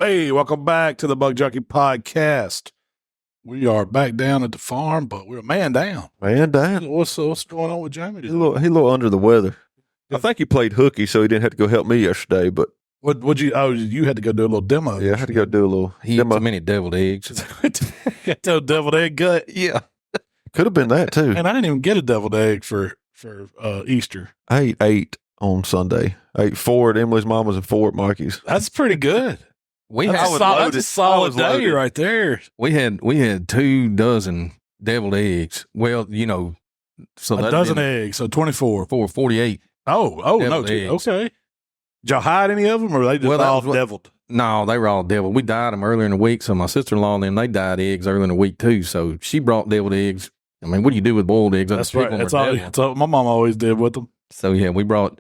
Hey, welcome back to the Buck Junkie Podcast. We are back down at the farm, but we're a man down. Man down. What's going on with Jamie? He a little under the weather. I think he played hooky, so he didn't have to go help me yesterday. But What you? Oh, you had to go do a little demo. yeah, I had to go do a little He ate demo. too many deviled eggs. Got the deviled egg gut. Yeah. Could have been that too. And I didn't even get a deviled egg for Easter. I ate 8 on Sunday. I ate 4 at Emily's mama's and 4 at Mikey's. That's pretty good. That's a solid day right there. We had 2 dozen deviled eggs. Well, so A dozen eggs, so 24. 48. Oh, no. Deviled eggs. Okay. Did y'all hide any of them, or were they just all deviled? No, they were all deviled. We dyed them earlier in the week. So my sister-in-law and them, they dyed eggs earlier in the week too. So she brought deviled eggs. I mean, what do you do with boiled eggs? That's right. That's all my mom always did with them. So yeah,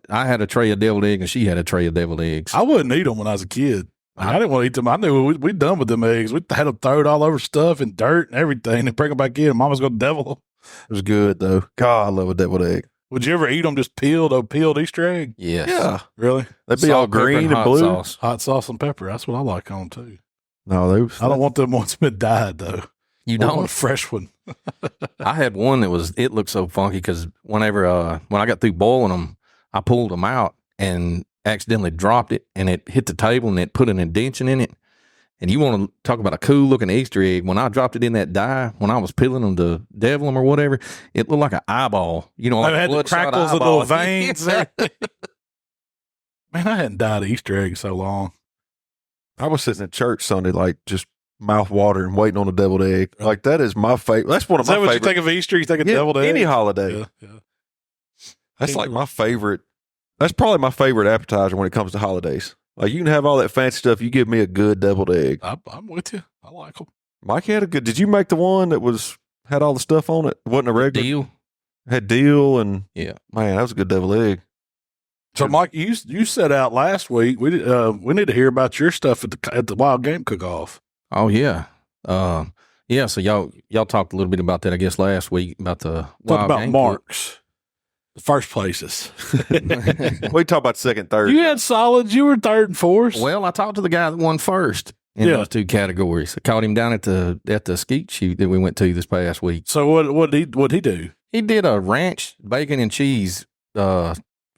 I had a tray of deviled eggs and she had a tray of deviled eggs. I wouldn't eat them when I was a kid. I didn't want to eat them. I knew we done with them eggs. We had them thrown all over stuff and dirt and everything and bring them back in. And Mama's going to devil them. It was good though. God, I love a deviled egg. Would you ever eat them just peeled Easter egg? Yes. Yeah, Really? they'd be Salt, all pepper, green and hot blue. sauce. Hot sauce and pepper. That's what I like on them too. No, I don't want them ones been dyed though. You I want a don't? fresh one. I had one it looked so funky because when I got through boiling them, I pulled them out and accidentally dropped it and it hit the table and it put an indentation in it. And you want to talk about a cool looking Easter egg. When I dropped it in that dye, when I was peeling them to devil them or whatever, it looked like an eyeball. Like It had the bloodshot crackles and eyeball. little veins. Man, I hadn't dyed an Easter egg in so long. I was sitting at church Sunday, like just mouth watering, waiting on a deviled egg. Like that is my favorite. That's one of Is my that what favorite. you think of Easter? You think of Yeah, deviled egg? any holiday. Yeah. That's like my favorite. That's probably my favorite appetizer when it comes to holidays. Like you can have all that fancy stuff. You give me a good deviled egg. I'm with you. I like them. Mikey had a good. Did you make the one that had all the stuff on it? Wasn't a regular Deal. Had deal and Yeah. man, that was a good deviled egg. So, Mike, you set out last week. We need to hear about your stuff at the Wild Game Cook-Off. Oh yeah. Yeah. So y'all talked a little bit about that, I guess, last week about the Talk wild about game marks, the first places. We talk about second, third. You had solids. You were third and fourth. Well, I talked to the guy that won first in Yeah. those 2 categories. I caught him down at the skeet shoot that we went to this past week. So what'd he do? He did a ranch bacon and cheese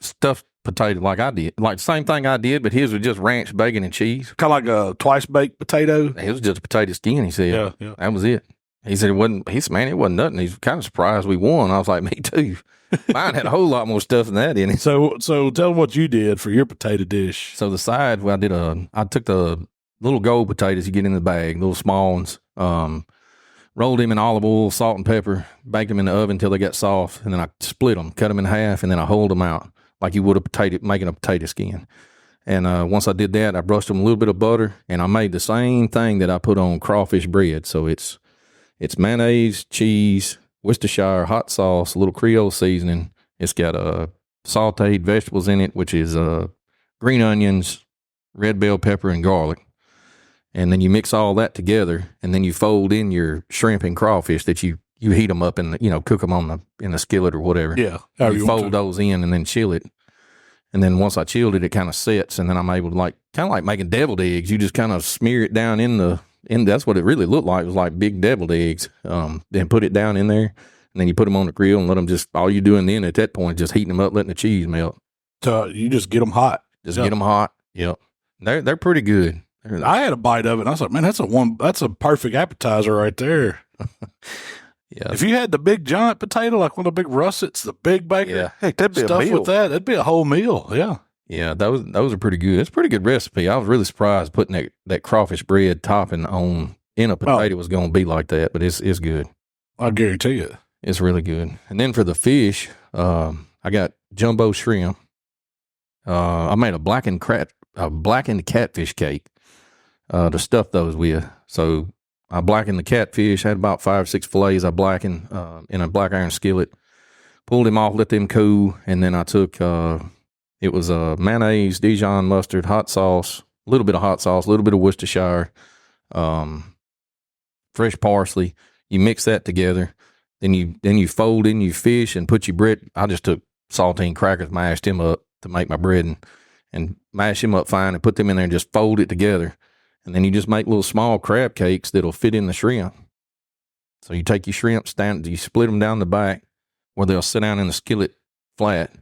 stuffed potato like I did, like same thing I did, but his was just ranch bacon and cheese. Kind of like a twice baked potato. It was just a potato skin. He said, Yeah. that was it. He said it wasn't. He said, man, it wasn't nothing. He's kind of surprised we won. I was like, me too. Mine had a whole lot more stuff than that in it. So tell them what you did for your potato dish. So the side, well, I took the little gold potatoes you get in the bag, little small ones, rolled them in olive oil, salt and pepper, baked them in the oven until they got soft, and then I split them, cut them in half, and then I holed them out like you would making a potato skin. And once I did that, I brushed them a little bit of butter, and I made the same thing that I put on crawfish bread. So it's mayonnaise, cheese, Worcestershire, hot sauce, a little Creole seasoning. It's got sauteed vegetables in it, which is green onions, red bell pepper, and garlic. And then you mix all that together, and then you fold in your shrimp and crawfish that you heat them up and cook them in the skillet or whatever. Yeah. You fold those in and then chill it. And then once I chilled it, it kind of sets, and then I'm able to kind of like making deviled eggs. You just kind of smear it down in that's what it really looked like. It was like big deviled eggs. Then put it down in there, and then you put them on the grill and let them all you're doing then at that point is just heating them up, letting the cheese melt. So you just get them hot. Just get them hot. Yep. They're pretty good. I had a bite of it, and I was like, man, that's a perfect appetizer right there. Yeah. If you had the big giant potato, like one of the big russets, the big bacon, Yeah. Heck, that'd be a stuff meal. with that, it'd be a whole meal. Yeah. Yeah, those are pretty good. It's a pretty good recipe. I was really surprised putting that crawfish bread topping in a potato was going to be like that, but it's good. I guarantee you. It's really good. And then for the fish, I got jumbo shrimp. I made a blackened catfish cake to stuff those with. So I blackened the catfish, had about 5 or 6 fillets I blackened in a black iron skillet, pulled them off, let them cool, and then I took, it was mayonnaise, Dijon mustard, hot sauce, a little bit of hot sauce, a little bit of Worcestershire, fresh parsley. You mix that together. Then you fold in your fish and put your bread. I just took saltine crackers, mashed them up to make my bread and mash them up fine and put them in there and just fold it together. And then you just make little small crab cakes that'll fit in the shrimp. So you take your shrimp, you split them down the back where they'll sit down in the skillet flat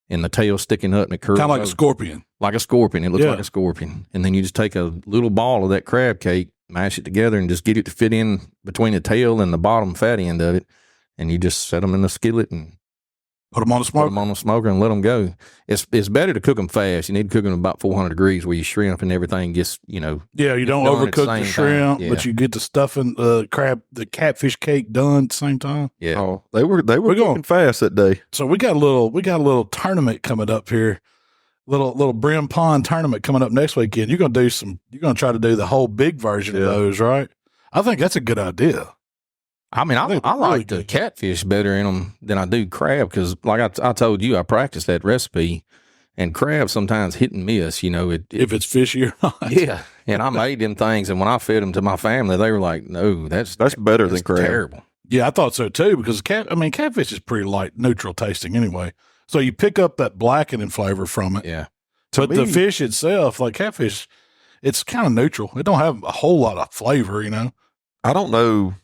and the tail sticking up and it curls. Kind of like a scorpion. Like a scorpion. It looks Yeah. like a scorpion. And then you just take a little ball of that crab cake, mash it together, and just get it to fit in between the tail and the bottom fat end of it. And you just set them in the skillet and Put them on the put smoker. them on the smoker and let them go. It's better to cook them fast. You need to cook them about 400 degrees where your shrimp and everything gets, Yeah, you don't done at the overcook the same shrimp, time. but you get the stuffing, the catfish cake done at the same time. yeah. Oh, they were We're going- cooking fast that day. So we got a little tournament coming up here. Little brim pond tournament coming up next weekend. You're gonna try to do the whole big version of those, right? I think that's a good idea. I mean, I think they're like really the good. catfish better in them than I do crab because, like I told you, I practiced that recipe, and crab sometimes hit and miss. If it's fishy or not. Yeah, and I made them things, and when I fed them to my family, they were like, "No, that's Better than crab. terrible." Yeah, I thought so too, because catfish is pretty light, neutral tasting anyway. So you pick up that blackening flavor from it. Yeah, But the fish itself, like catfish, it's kind of neutral. It don't have a whole lot of flavor, I don't know.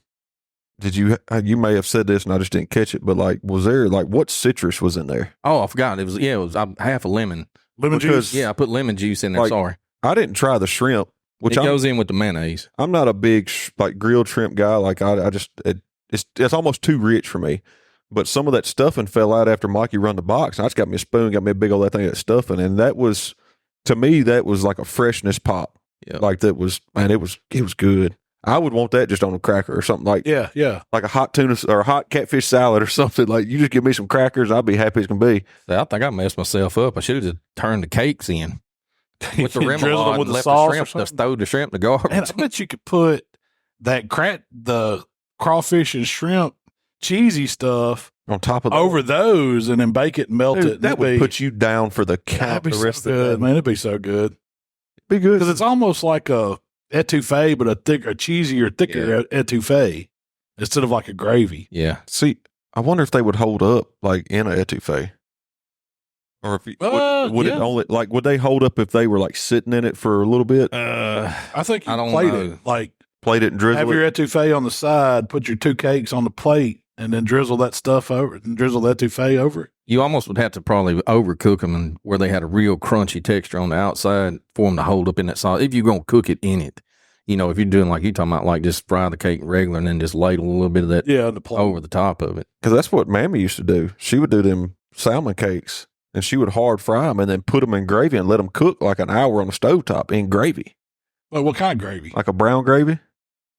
Did you may have said this and I just didn't catch it, but like, was there like what citrus was in there? Oh, I forgot. It was half a lemon. Lemon Because- juice. Yeah, I put lemon juice in there. Like, Sorry, I didn't try the shrimp, which it goes in with the mayonnaise. I'm not a big like grilled shrimp guy. Like I just it's almost too rich for me. But some of that stuffing fell out after Mikey run the box. And I just got me a spoon, got me a big old that thing of that stuffing, and that was to me that was like a freshness pop. Yeah. Like that was it was good. I would want that just on a cracker or something like Yeah. like a hot tuna or a hot catfish salad or something. Like you just give me some crackers, I'll be happy as can be. So I think I messed myself up. I should have just turned the cakes in with the Drizzle them remoulade with and the left sauce or the shrimp. something? Just throw the shrimp in the garbage. And I bet you could put the crawfish and shrimp cheesy stuff On top of over those and then bake it and melt Dude, it. that would put you down for the count. That'd be The rest so of the good, day. man. It'd be so good. Be good. Because it's almost like a etouffee, but a cheesier, thicker etouffee instead of like a gravy. Yeah. See, I wonder if they would hold up like in a etouffee, or if would it yeah. only like would they hold up if they were like sitting in it for a little bit, I think you I don't plate know. it. Like plate it and drizzle have it? your etouffee on the side, put your two cakes on the plate, and then drizzle that stuff over it and drizzle the etouffee over it. You almost would have to probably overcook them and where they had a real crunchy texture on the outside for them to hold up in that sauce. If you're going to cook it in it, if you're doing like you're talking about, like just fry the cake regular and then just ladle a little bit of that Yeah, on the plate. over the top of it. Because that's what Mammy used to do. She would do them salmon cakes, and she would hard fry them and then put them in gravy and let them cook like an hour on the stovetop in gravy, Well, what kind of gravy? like a brown gravy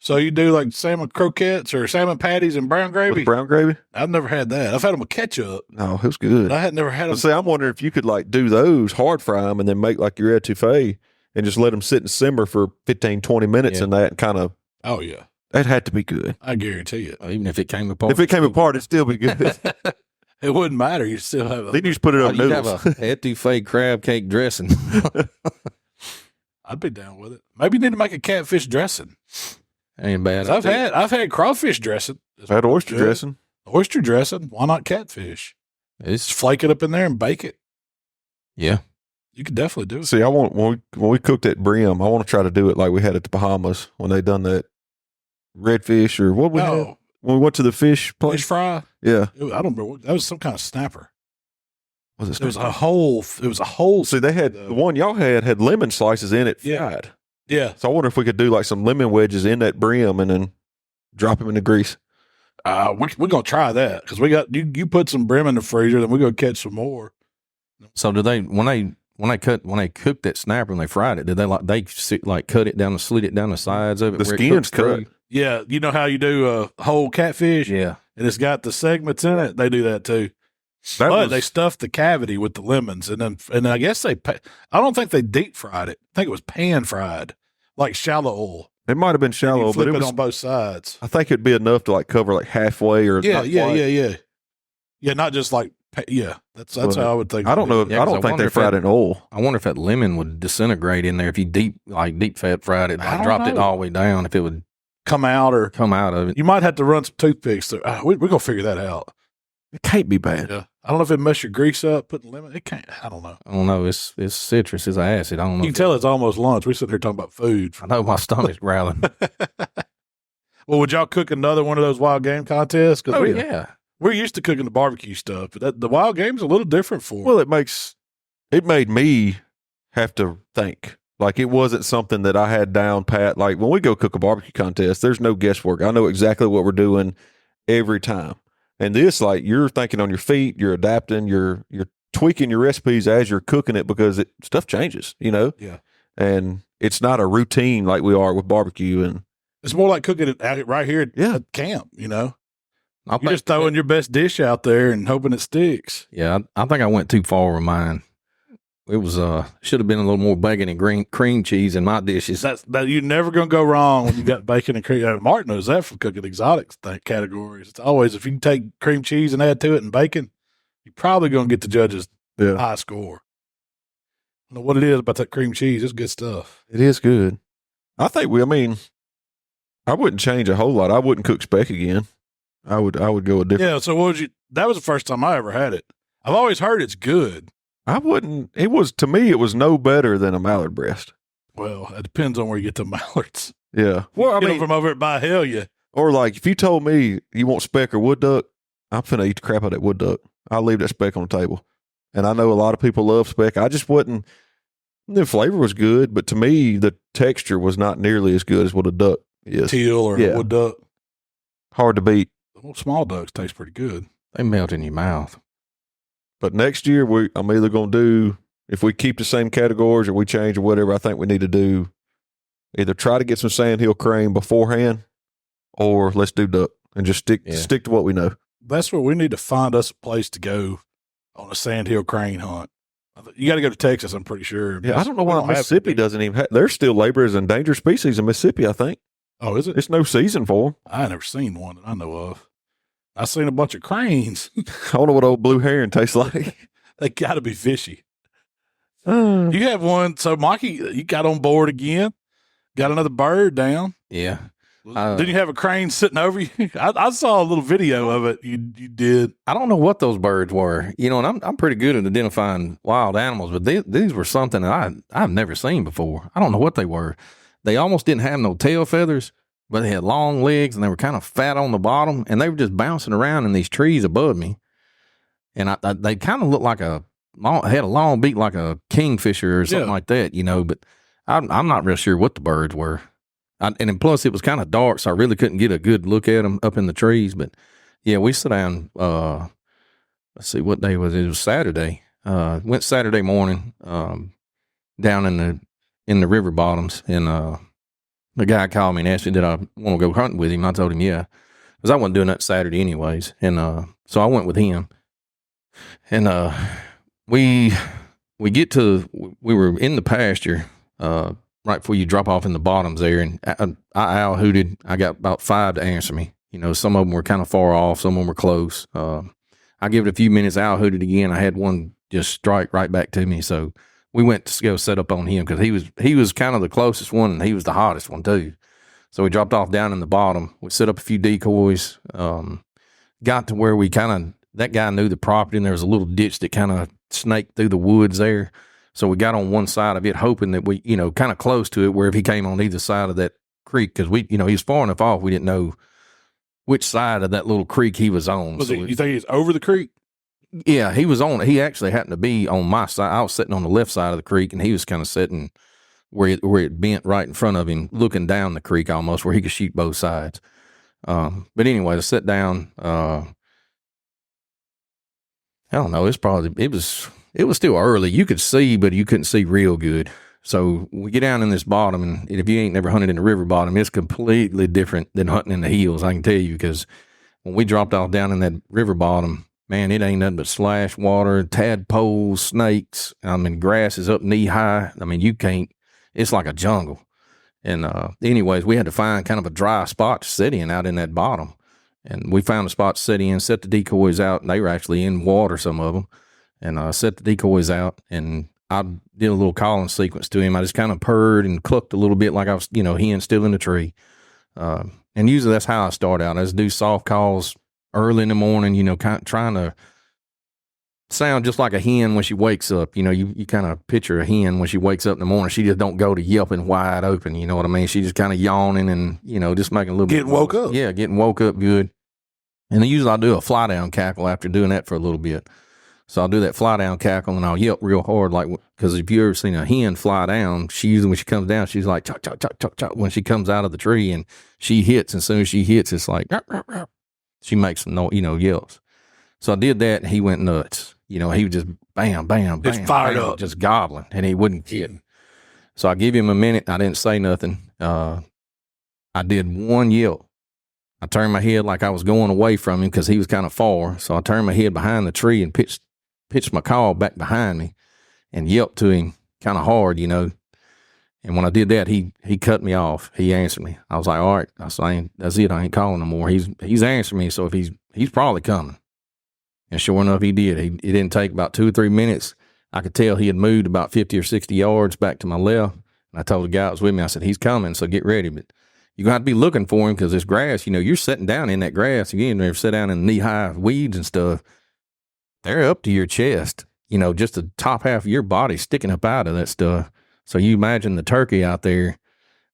So you do like salmon croquettes or salmon patties and brown gravy? with brown gravy. I've never had that. I've had them with ketchup, No, it was good. but I had never had them. But see, I'm wondering if you could like do those, hard fry them, and then make like your etouffee and just let them sit and simmer for 15, 20 minutes Yeah. and that kind of, Oh, yeah. that had to be good. I guarantee it. Even if it came apart. If it came apart, it'd still be good. It wouldn't matter. You still have Then you just put it on You'd have noodles. a etouffee crab cake dressing. I'd be down with it. Maybe you need to make a catfish dressing. Ain't bad. 'Cause I've had crawfish dressing. It's I had oyster good. dressing. Oyster dressing. Why not catfish? Just flake it up in there and bake it. Yeah. You could definitely do it. See, I want when we cooked at Brim, I want to try to do it like we had at the Bahamas when they done that redfish or what we had Oh, when we went to the fish place. fish fry. Yeah, I don't remember. That was some kind of snapper. was it? It was a whole. See, they had the one y'all had lemon slices in it Yeah. fried. Yeah. So I wonder if we could do like some lemon wedges in that Brim and then drop them in the grease. We're gonna try that because we got you put some brim in the freezer, then we're gonna catch some more. So did they when they cooked that snapper and they fried it? Did they cut it down and slit it down the sides of it? The where it skin's cooks through? cut. Yeah, you know how you do a whole catfish, Yeah. and it's got the segments in it. They do that too. That But was, they stuffed the cavity with the lemons, and I guess I don't think they deep fried it. I think it was pan fried, like shallow oil. it might have been And shallow, you but flip it it was. on both sides. I think it'd be enough to like cover like halfway or Yeah, not yeah, quite. yeah. Not just like That's But how I would think. I don't know. Yeah, I 'cause don't I think wonder they if fried that- it in oil. I wonder if that lemon would disintegrate in there if you deep fat fried it, I like don't dropped it know. all the way down, if it would come out, or come out of it. you might have to run some toothpicks through. We're gonna figure that out. It can't be bad. Yeah, I don't know if it mess your grease up, putting lemon. It can't. I don't know. I don't know. It's citrus. It's acid. I don't know. You can tell it's almost lunch. We sitting here talking about food. I know my stomach's growling. Well, would y'all cook another one of those wild game contests? Oh, yeah. We're used to cooking the barbecue stuff, but the wild game's a little different for. Well, it made me have to think. Like, it wasn't something that I had down pat. Like, when we go cook a barbecue contest, there's no guesswork. I know exactly what we're doing every time. And this, like, you're thinking on your feet, you're adapting, you're tweaking your recipes as you're cooking it because stuff changes, you know? Yeah. And it's not a routine like we are with barbecue. And it's more like cooking it out right here at camp, you know? You're just throwing your best dish out there and hoping it sticks. Yeah, I think I went too far with mine. It was should have been a little more bacon and cream cheese in my dishes. That you're never gonna go wrong when you got bacon and cream. Martin knows that from cooking exotic categories. It's always if you can take cream cheese and add to it and bacon, you're probably gonna get the judges high score. I don't know what it is about that cream cheese. It's good stuff. It is good. I think I wouldn't change a whole lot. I wouldn't cook speck again. I would go a different. Yeah. So that was the first time I ever had it. I've always heard it's good. I wouldn't. To me, it was no better than a mallard breast. Well, it depends on where you get the mallards. Yeah. Well, I get mean, them from over at By Hell, yeah. Or like, if you told me you want speck or wood duck, I'm finna eat the crap out of that wood duck. I'll leave that speck on the table. And I know a lot of people love speck. I just wouldn't. The flavor was good, but to me, the texture was not nearly as good as what a duck is. Teal or a wood duck. Hard to beat. Well, small ducks taste pretty good. They melt in your mouth. But next year, I'm either going to do, if we keep the same categories or we change or whatever, I think we need to do either try to get some sandhill crane beforehand or let's do duck and just stick to what we know. That's where we need to find us a place to go on a sandhill crane hunt. You got to go to Texas, I'm pretty sure. Yeah, I don't know why Mississippi doesn't even have, they're still labeled as endangered species in Mississippi, I think. Oh, is it? It's no season for them. I never seen one that I know of. I seen a bunch of cranes. I don't know what old blue heron tastes like. They got to be fishy. You have one. So, Mikey, you got on board again. Got another bird down. Yeah. Didn't you have a crane sitting over you? I saw a little video of it. You did. I don't know what those birds were. You know, and I'm pretty good at identifying wild animals, but these were something that I've never seen before. I don't know what they were. They almost didn't have no tail feathers, but they had long legs and they were kind of fat on the bottom, and they were just bouncing around in these trees above me. And they kind of looked like had a long beak like a kingfisher or something like that, you know, but I'm not real sure what the birds were. And plus it was kind of dark, so I really couldn't get a good look at them up in the trees. But yeah, we sat down, let's see, what day was it? It was Saturday. Went Saturday morning, down in the river bottoms, and the guy called me and asked me, did I want to go hunting with him? I told him, yeah, because I wasn't doing that Saturday anyways. And so I went with him. And we were in the pasture right before you drop off in the bottoms there, and I owl hooted. I got about 5 to answer me. You know, some of them were kind of far off, some of them were close. I give it a few minutes, owl hooted again. I had one just strike right back to me, so we went to go set up on him because he was kind of the closest one, and he was the hottest one too. So we dropped off down in the bottom. We set up a few decoys. Got to where that guy knew the property, and there was a little ditch that kind of snaked through the woods there. So we got on one side of it, hoping that we, you know, kind of close to it, where if he came on either side of that creek, because he was far enough off, we didn't know which side of that little creek he was on. You think he's over the creek? Yeah, he was on. He actually happened to be on my side. I was sitting on the left side of the creek, and he was kind of sitting where it bent right in front of him, looking down the creek almost, where he could shoot both sides. But anyway, to sit down, I don't know. It was still early. You could see, but you couldn't see real good. So we get down in this bottom, and if you ain't never hunted in the river bottom, it's completely different than hunting in the hills. I can tell you, because when we dropped off down in that river bottom, man, it ain't nothing but slash water, tadpoles, snakes. I mean, grass is up knee high. I mean, it's like a jungle. And anyways, we had to find kind of a dry spot to sit in out in that bottom. And we found a spot to sit in, set the decoys out, and they were actually in water, some of them. And set the decoys out, and I did a little calling sequence to him. I just kind of purred and clucked a little bit like I was, hen still in the tree. And usually that's how I start out. I just do soft calls early in the morning, kind of trying to sound just like a hen when she wakes up. You know, you kind of picture a hen when she wakes up in the morning. She just don't go to yelping wide open. You know what I mean? She just kind of yawning and, you know, just making a little bit. Getting woke up. Yeah, getting woke up good. And usually I'll do a fly down cackle after doing that for a little bit. So I'll do that fly down cackle and I'll yelp real hard, like, because if you ever seen a hen fly down, she usually when she comes down, she's like chop chop chop chop chop when she comes out of the tree, and she hits. And as soon as she hits, it's like rah, rah, rah. She makes some yelps. So I did that, and he went nuts. You know, he was just bam bam bam, Just fired bam, up, just gobbling, and he wouldn't quit. So I give him a minute. I didn't say nothing. I did one yelp. I turned my head like I was going away from him because he was kind of far. So I turned my head behind the tree and pitched my call back behind me and yelped to him kind of hard, you know. And when I did that, he cut me off. He answered me. I was like, all right. I said, that's it. I ain't calling no more. He's answering me. So if he's probably coming. And sure enough, he did. It didn't take about 2 or 3 minutes. I could tell he had moved about 50 or 60 yards back to my left. And I told the guy that was with me, I said, he's coming. So get ready. But you're going to have to be looking for him because this grass, you know, you're sitting down in that grass. Again, they're sit down in knee-high weeds and stuff. They're up to your chest, you know, just the top half of your body sticking up out of that stuff. So you imagine the turkey out there,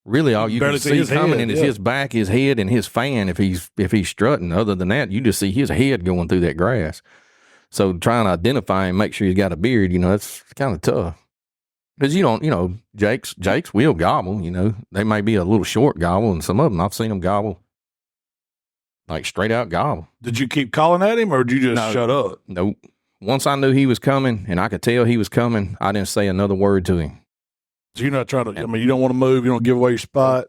really all you can see coming in is his back, his head, and his fan if he's strutting. Other than that, you just see his head going through that grass. So trying to identify him, make sure he's got a beard, you know, that's kind of tough. Because you don't, you know, Jake's will gobble, you know. They may be a little short gobble, and some of them I've seen them gobble. Like straight out gobble. Did you keep calling at him or did you just shut up? Nope. Once I knew he was coming and I could tell he was coming, I didn't say another word to him. So you're not trying to, I mean, you don't want to move. You don't give away your spot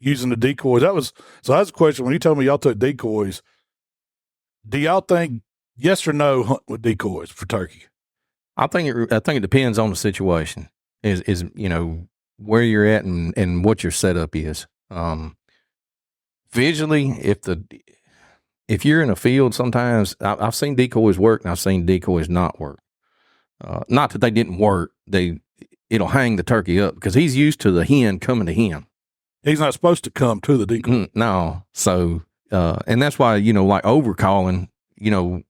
using the decoys. That's a question. When you told me y'all took decoys, do y'all think yes or no hunt with decoys for turkey? I think it depends on the situation is, you know, where you're at and what your setup is. Visually, if you're in a field, sometimes I've seen decoys work and I've seen decoys not work. Not that they didn't work. It'll hang the turkey up because he's used to the hen coming to him. He's not supposed to come to the decoy. No. So, and that's why, you know, like overcalling, you know,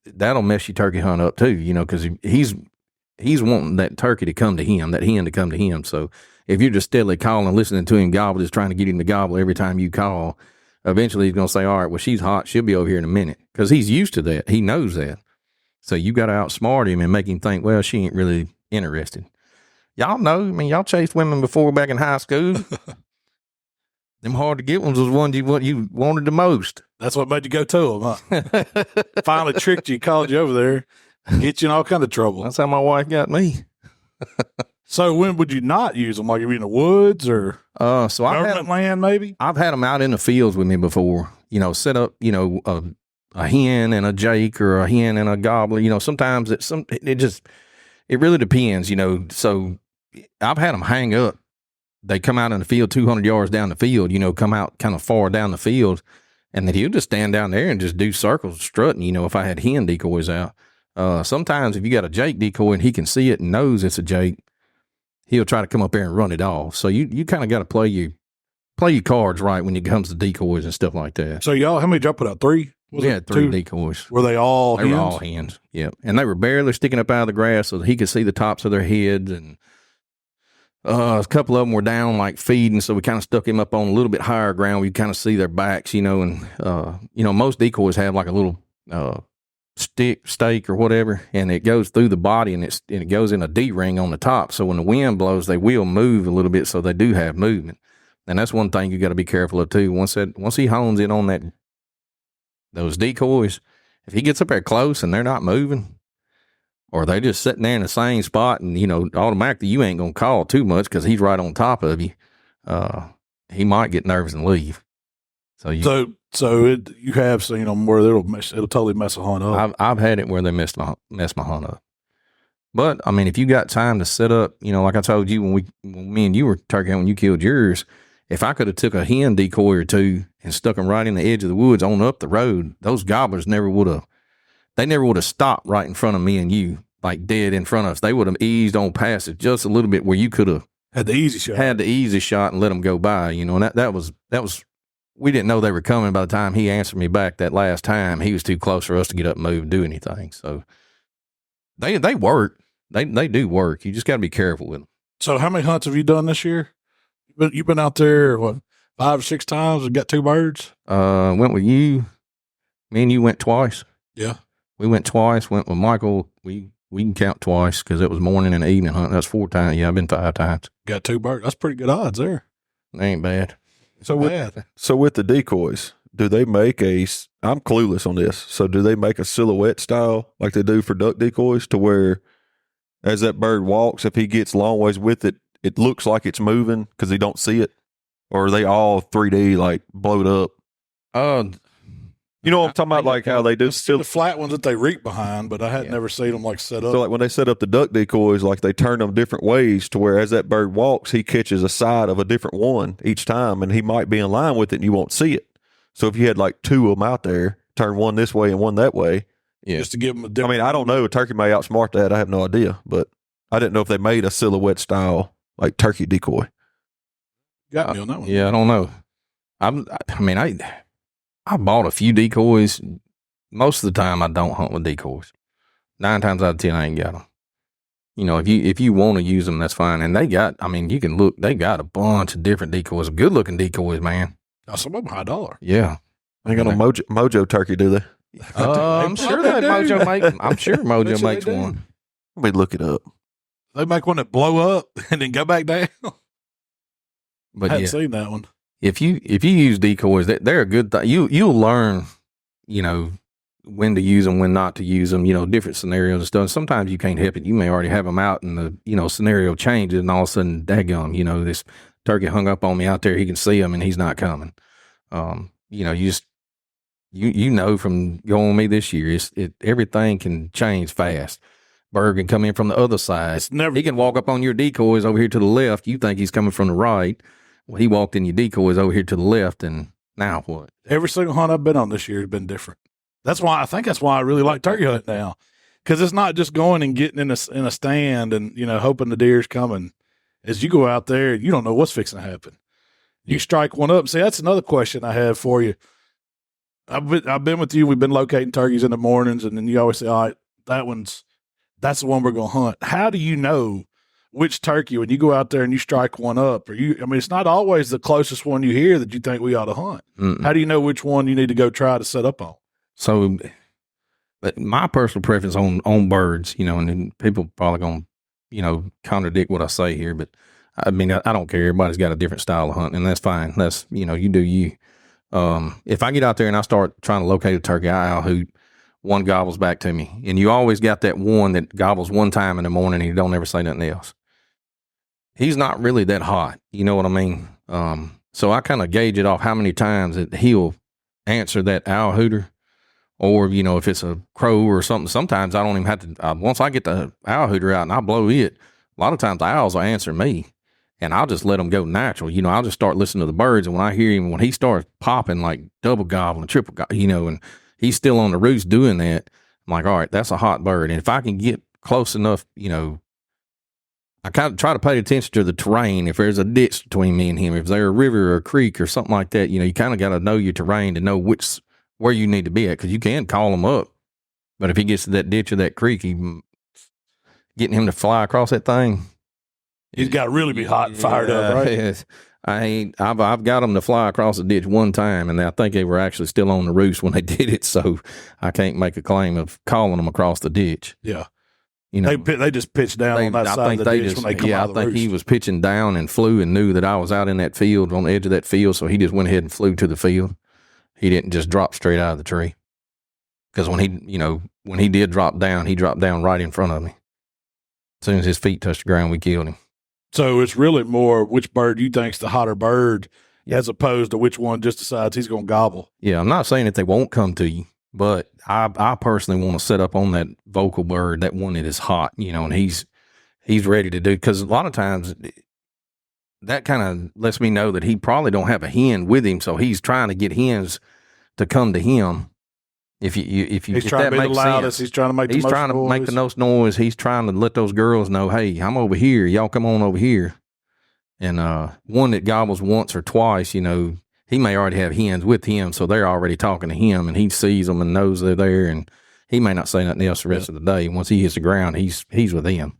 that'll mess your turkey hunt up too, you know, because he's wanting that turkey to come to him, that hen to come to him. So if you're just steadily calling, listening to him gobble, just trying to get him to gobble every time you call, eventually he's going to say, all right, well, she's hot. She'll be over here in a minute because he's used to that. He knows that. So you got to outsmart him and make him think, well, she ain't really interested. Y'all know, I mean, y'all chased women before back in high school. Them hard to get ones was what you wanted the most. That's what made you go to them, huh? Finally tricked you, called you over there, get you in all kind of trouble. That's how my wife got me. So when would you not use them? Like if you're in the woods or so I've had them, land maybe? I've had them out in the fields with me before, you know, set up, you know, a hen and a Jake or a hen and a gobbler. You know, sometimes it really depends, you know. So I've had them hang up. They come out in the field 200 yards down the field, you know, come out kind of far down the field, and then he'll just stand down there and just do circles strutting, you know, if I had hen decoys out. Sometimes if you got a Jake decoy and he can see it and knows it's a Jake, he'll try to come up there and run it off. So you kind of got to play your cards right when it comes to decoys and stuff like that. So y'all, how many did y'all put out? 3? We had 3 decoys. Were they all hens? They were all hens, yeah. And they were barely sticking up out of the grass so that he could see the tops of their heads. And a couple of them were down like feeding, so we kind of stuck him up on a little bit higher ground where you kind of see their backs, you know. And, you know, most decoys have like a little stake or whatever, and it goes through the body and it goes in a D-ring on the top. So when the wind blows, they will move a little bit, so they do have movement. And that's one thing you got to be careful of too. Once he hones in on those decoys, if he gets up there close and they're not moving, or they just sitting there in the same spot, and you know automatically you ain't gonna call too much because he's right on top of you. He might get nervous and leave. So you have seen them where it'll totally mess a hunt up. I've had it where they mess my hunt up. But I mean, if you got time to set up, you know, like I told you when me and you were turkey hunting when you killed yours, if I could have took a hen decoy or two and stuck them right in the edge of the woods on up the road, those gobblers never would have stopped right in front of me and you, like dead in front of us. They would have eased on past it just a little bit where you could have had the easy shot and let them go by, you know. And that was we didn't know they were coming by the time he answered me back that last time. He was too close for us to get up and move and do anything. So They work. They do work. You just got to be careful with them. So how many hunts have you done this year? You've been out there, what, 5 or 6 times and got 2 birds? Went with you. Me and you went twice. Yeah. We went twice. Went with Michael. We can count twice because it was morning and evening hunt. That's 4 times. Yeah, I've been 5 times. Got 2 birds. That's pretty good odds there. They ain't bad. So with the decoys, do they make I'm clueless on this. So do they make a silhouette style like they do for duck decoys to where as that bird walks, if he gets long ways with it, it looks like it's moving because he don't see it? Or are they all 3D, like blowed up? You know what I'm talking about, like how they do still the flat ones that they reek behind, but I had never seen them like set up. So like when they set up the duck decoys, like they turn them different ways to where as that bird walks, he catches a side of a different one each time, and he might be in line with it and you won't see it. So if you had like 2 of them out there, turn one this way and one that way. Yeah. Just to give them a different. I mean, I don't know. A turkey may outsmart that. I have no idea, but I didn't know if they made a silhouette style like turkey decoy. Got me on that one. Yeah, I don't know. I bought a few decoys. Most of the time, I don't hunt with decoys. 9 times out of 10, I ain't got them. You know, if you want to use them, that's fine. And they got, you can look. They got a bunch of different decoys, good looking decoys, man. Oh, some of them $1. Yeah, they got a mojo turkey, do they? I'm sure that Mojo makes. I'm sure Mojo makes one. Let me look it up. They make one that blow up and then go back down. But I hadn't seen that one. If you use decoys, they're a good thing. You'll learn, when to use them, when not to use them. Different scenarios and stuff. Sometimes you can't help it. You may already have them out, and the scenario changes, and all of a sudden, daggum, this turkey hung up on me out there. He can see him, and he's not coming. You from going with me this year, everything can change fast. Bird can come in from the other side. He can walk up on your decoys over here to the left. You think he's coming from the right. Well, he walked in your decoys over here to the left, and now what? Every single hunt I've been on this year has been different. That's why I really like turkey hunting now, because it's not just going and getting in a stand and hoping the deer's coming. As you go out there, you don't know what's fixing to happen. You strike one up. See, that's another question I have for you. I've been with you. We've been locating turkeys in the mornings, and then you always say, "All right, that's the one we're going to hunt." How do you know which turkey when you go out there and you strike one up? It's not always the closest one you hear that you think we ought to hunt. Mm-mm. How do you know which one you need to go try to set up on? So, but my personal preference on birds, and then people probably going to, contradict what I say here, but I don't care. Everybody's got a different style of hunting, and that's fine. That's, you do you. If I get out there and I start trying to locate a turkey, I owl hoot, one gobbles back to me. And you always got that one that gobbles one time in the morning and he don't ever say nothing else. He's not really that hot. You know what I mean? So I kind of gauge it off how many times that he'll answer that owl hooter. Or, if it's a crow or something, sometimes I don't even have to, once I get the owl hooter out and I blow it, a lot of times the owls will answer me. And I'll just let them go natural. I'll just start listening to the birds. And when I hear him, when he starts popping like double gobble and triple gobble, and he's still on the roost doing that, I'm like, all right, that's a hot bird. And if I can get close enough, I kind of try to pay attention to the terrain. If there's a ditch between me and him, if there's a river or a creek or something like that, you kind of got to know your terrain to know where you need to be at. Cause you can call him up. But if he gets to that ditch or that creek, getting him to fly across that thing, he's got to really be hot and fired up, right? Yes. I've got them to fly across the ditch one time, and I think they were actually still on the roost when they did it, so I can't make a claim of calling them across the ditch. Yeah. They just pitched down on that side of the ditch when they come out of the roost. I think he was pitching down and flew and knew that I was out in that field, on the edge of that field, so he just went ahead and flew to the field. He didn't just drop straight out of the tree. Because when he did drop down, he dropped down right in front of me. As soon as his feet touched the ground, we killed him. So it's really more which bird you think's the hotter bird as opposed to which one just decides he's going to gobble. Yeah, I'm not saying that they won't come to you, but I personally want to set up on that vocal bird, that one that is hot, and he's ready to do, because a lot of times that kind of lets me know that he probably don't have a hen with him, so he's trying to get hens to come to him. If trying to be the loudest, he's trying to make the most noise. He's trying to make the most noise. He's trying to let those girls know, hey, I'm over here. Y'all come on over here. And one that gobbles once or twice, he may already have hens with him, so they're already talking to him, and he sees them and knows they're there, and he may not say nothing else the rest of the day. Once he hits the ground, he's with them.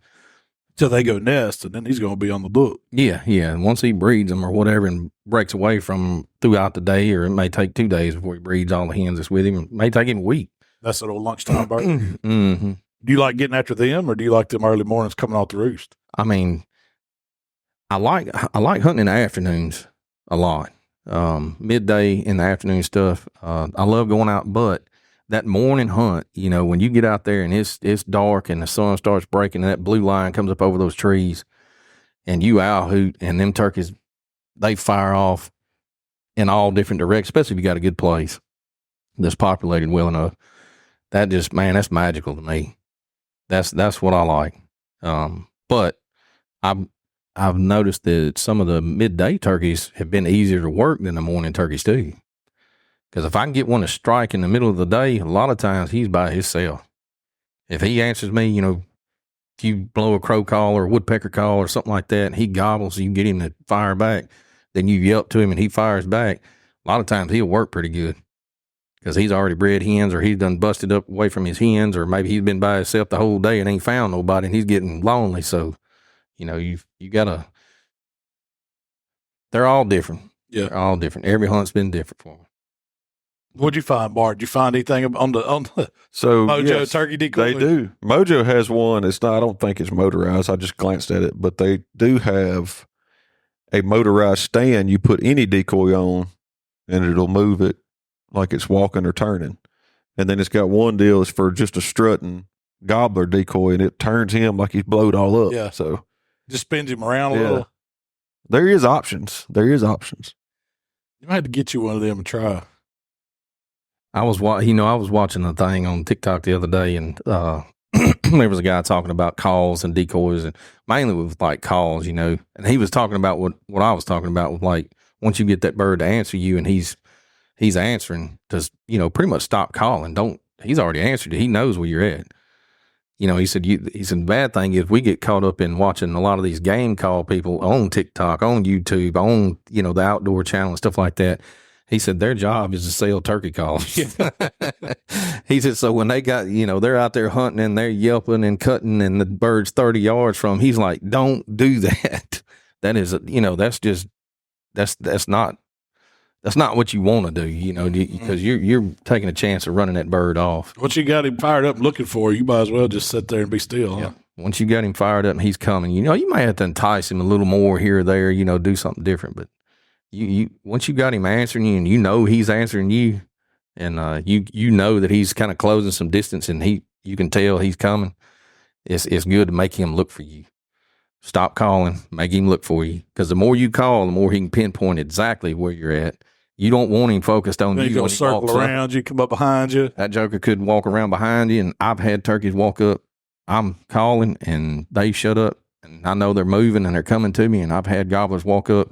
Till they go nest, and then he's going to be on the book. Yeah. And once he breeds them or whatever and breaks away from them throughout the day, or it may take 2 days before he breeds all the hens that's with him. It may take him a week. That's that old lunchtime bird. Mm-hmm. Do you like getting after them, or do you like them early mornings coming off the roost? I mean, I like hunting in the afternoons a lot. Midday in the afternoon stuff. I love going out, but that morning hunt, when you get out there and it's dark and the sun starts breaking and that blue line comes up over those trees and you owl hoot and them turkeys, they fire off in all different directions, especially if you got a good place that's populated well enough. That just, man, that's magical to me. That's what I like. But I've noticed that some of the midday turkeys have been easier to work than the morning turkeys too. Because if I can get one to strike in the middle of the day, a lot of times he's by himself. If he answers me, if you blow a crow call or a woodpecker call or something like that, and he gobbles, you can get him to fire back, then you yelp to him and he fires back. A lot of times he'll work pretty good because he's already bred hens, or he's done busted up away from his hens, or maybe he's been by himself the whole day and ain't found nobody and he's getting lonely. So, you gotta, they're all different. Yeah. They're all different. Every hunt's been different for me. What'd you find, Bart? Did you find anything on the So Mojo turkey decoy? They do. Mojo has one. It's not. I don't think it's motorized. I just glanced at it, but they do have a motorized stand. You put any decoy on, and it'll move it like it's walking or turning. And then it's got one deal that's for just a strutting gobbler decoy, and it turns him like he's blowed all up. Yeah. So just spins him around a little. There is options. You might have to get you one of them and try. I was watching a thing on TikTok the other day, and there was a guy talking about calls and decoys, and mainly with like calls, and he was talking about what I was talking about with, like, once you get that bird to answer you and he's answering, just pretty much stop calling. He's already answered it. He knows where you're at. He said the bad thing is we get caught up in watching a lot of these game call people on TikTok, on YouTube, on the outdoor channel and stuff like that. He said their job is to sell turkey calls. He said, so when they got, they're out there hunting and they're yelping and cutting and the bird's 30 yards from, he's like, don't do that. That is, that's not what you want to do, because you're taking a chance of running that bird off. Once you got him fired up looking for you might as well just sit there and be still. Yeah. Huh? Once you got him fired up and he's coming, you might have to entice him a little more here or there, do something different, but you once you got him answering you and he's answering you, and you know that he's kind of closing some distance and you can tell he's coming, it's good to make him look for you. Stop calling, make him look for you, because the more you call, the more he can pinpoint exactly where you're at. You don't want him focused on you. He's going to circle around you, come up behind you. That joker could walk around behind you, and I've had turkeys walk up. I'm calling and they shut up, and I know they're moving and they're coming to me, and I've had gobblers walk up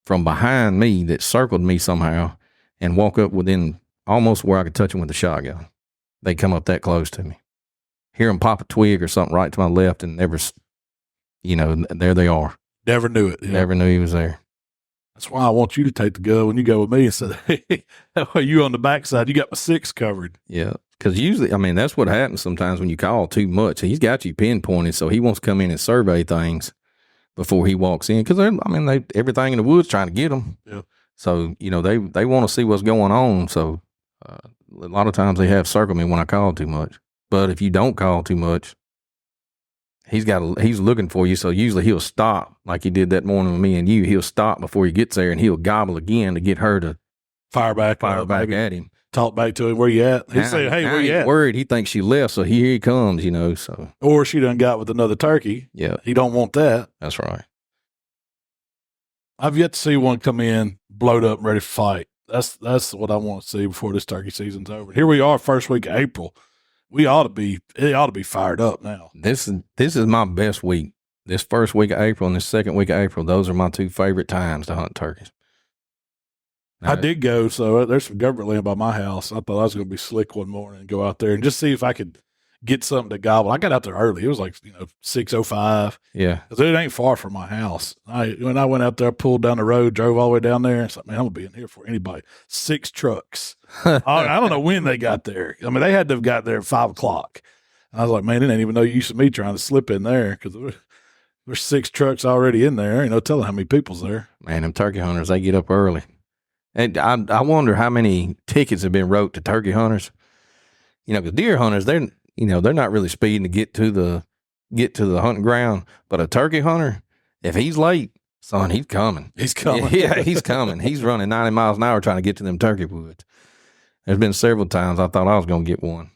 from behind me that circled me somehow and walk up within almost where I could touch them with a shotgun. They come up that close to me. Hear them pop a twig or something right to my left, and never, there they are. Never knew it. Yeah. Never knew he was there. That's why I want you to take the gun when you go with me and say, hey, that way you on the backside, you got my 6 covered. Yeah. Because usually, that's what happens sometimes when you call too much. He's got you pinpointed, so he wants to come in and survey things before he walks in. Because, everything in the woods trying to get them. Yeah. So, they want to see what's going on. So, a lot of times they have circled me when I call too much. But if you don't call too much, he's looking for you. So usually he'll stop, like he did that morning with me and you. He'll stop before he gets there, and he'll gobble again to get her to fire back at him. Talk back to him. Where you at? He say, hey, where you at? Worried. He thinks she left, so here he comes, so. Or she done got with another turkey. Yeah. He don't want that. That's right. I've yet to see one come in, blowed up, and ready to fight. That's what I want to see before this turkey season's over. Here we are, first week of April. It ought to be fired up now. This is my best week. This first week of April and this second week of April, those are my 2 favorite times to hunt turkeys. I did go, so there's some government land by my house. I thought I was going to be slick one morning and go out there and just see if I could get something to gobble. I got out there early. It was like 6:05. Yeah. Because it ain't far from my house. When I went out there, pulled down the road, drove all the way down there, and said, man, I'm gonna be in here for anybody. 6 trucks. I don't know when they got there. I mean, they had to have got there at 5 o'clock. I was like, man, it ain't even no use of me trying to slip in there because there's 6 trucks already in there. Ain't no telling how many people's there. Man, them turkey hunters, they get up early. And I wonder how many tickets have been wrote to turkey hunters. Because deer hunters, they're not really speeding to get to the hunting ground. But a turkey hunter, if he's late, son, he's coming. He's coming. Yeah, he's coming. He's running 90 miles an hour trying to get to them turkey woods. There's been several times I thought I was going to get one.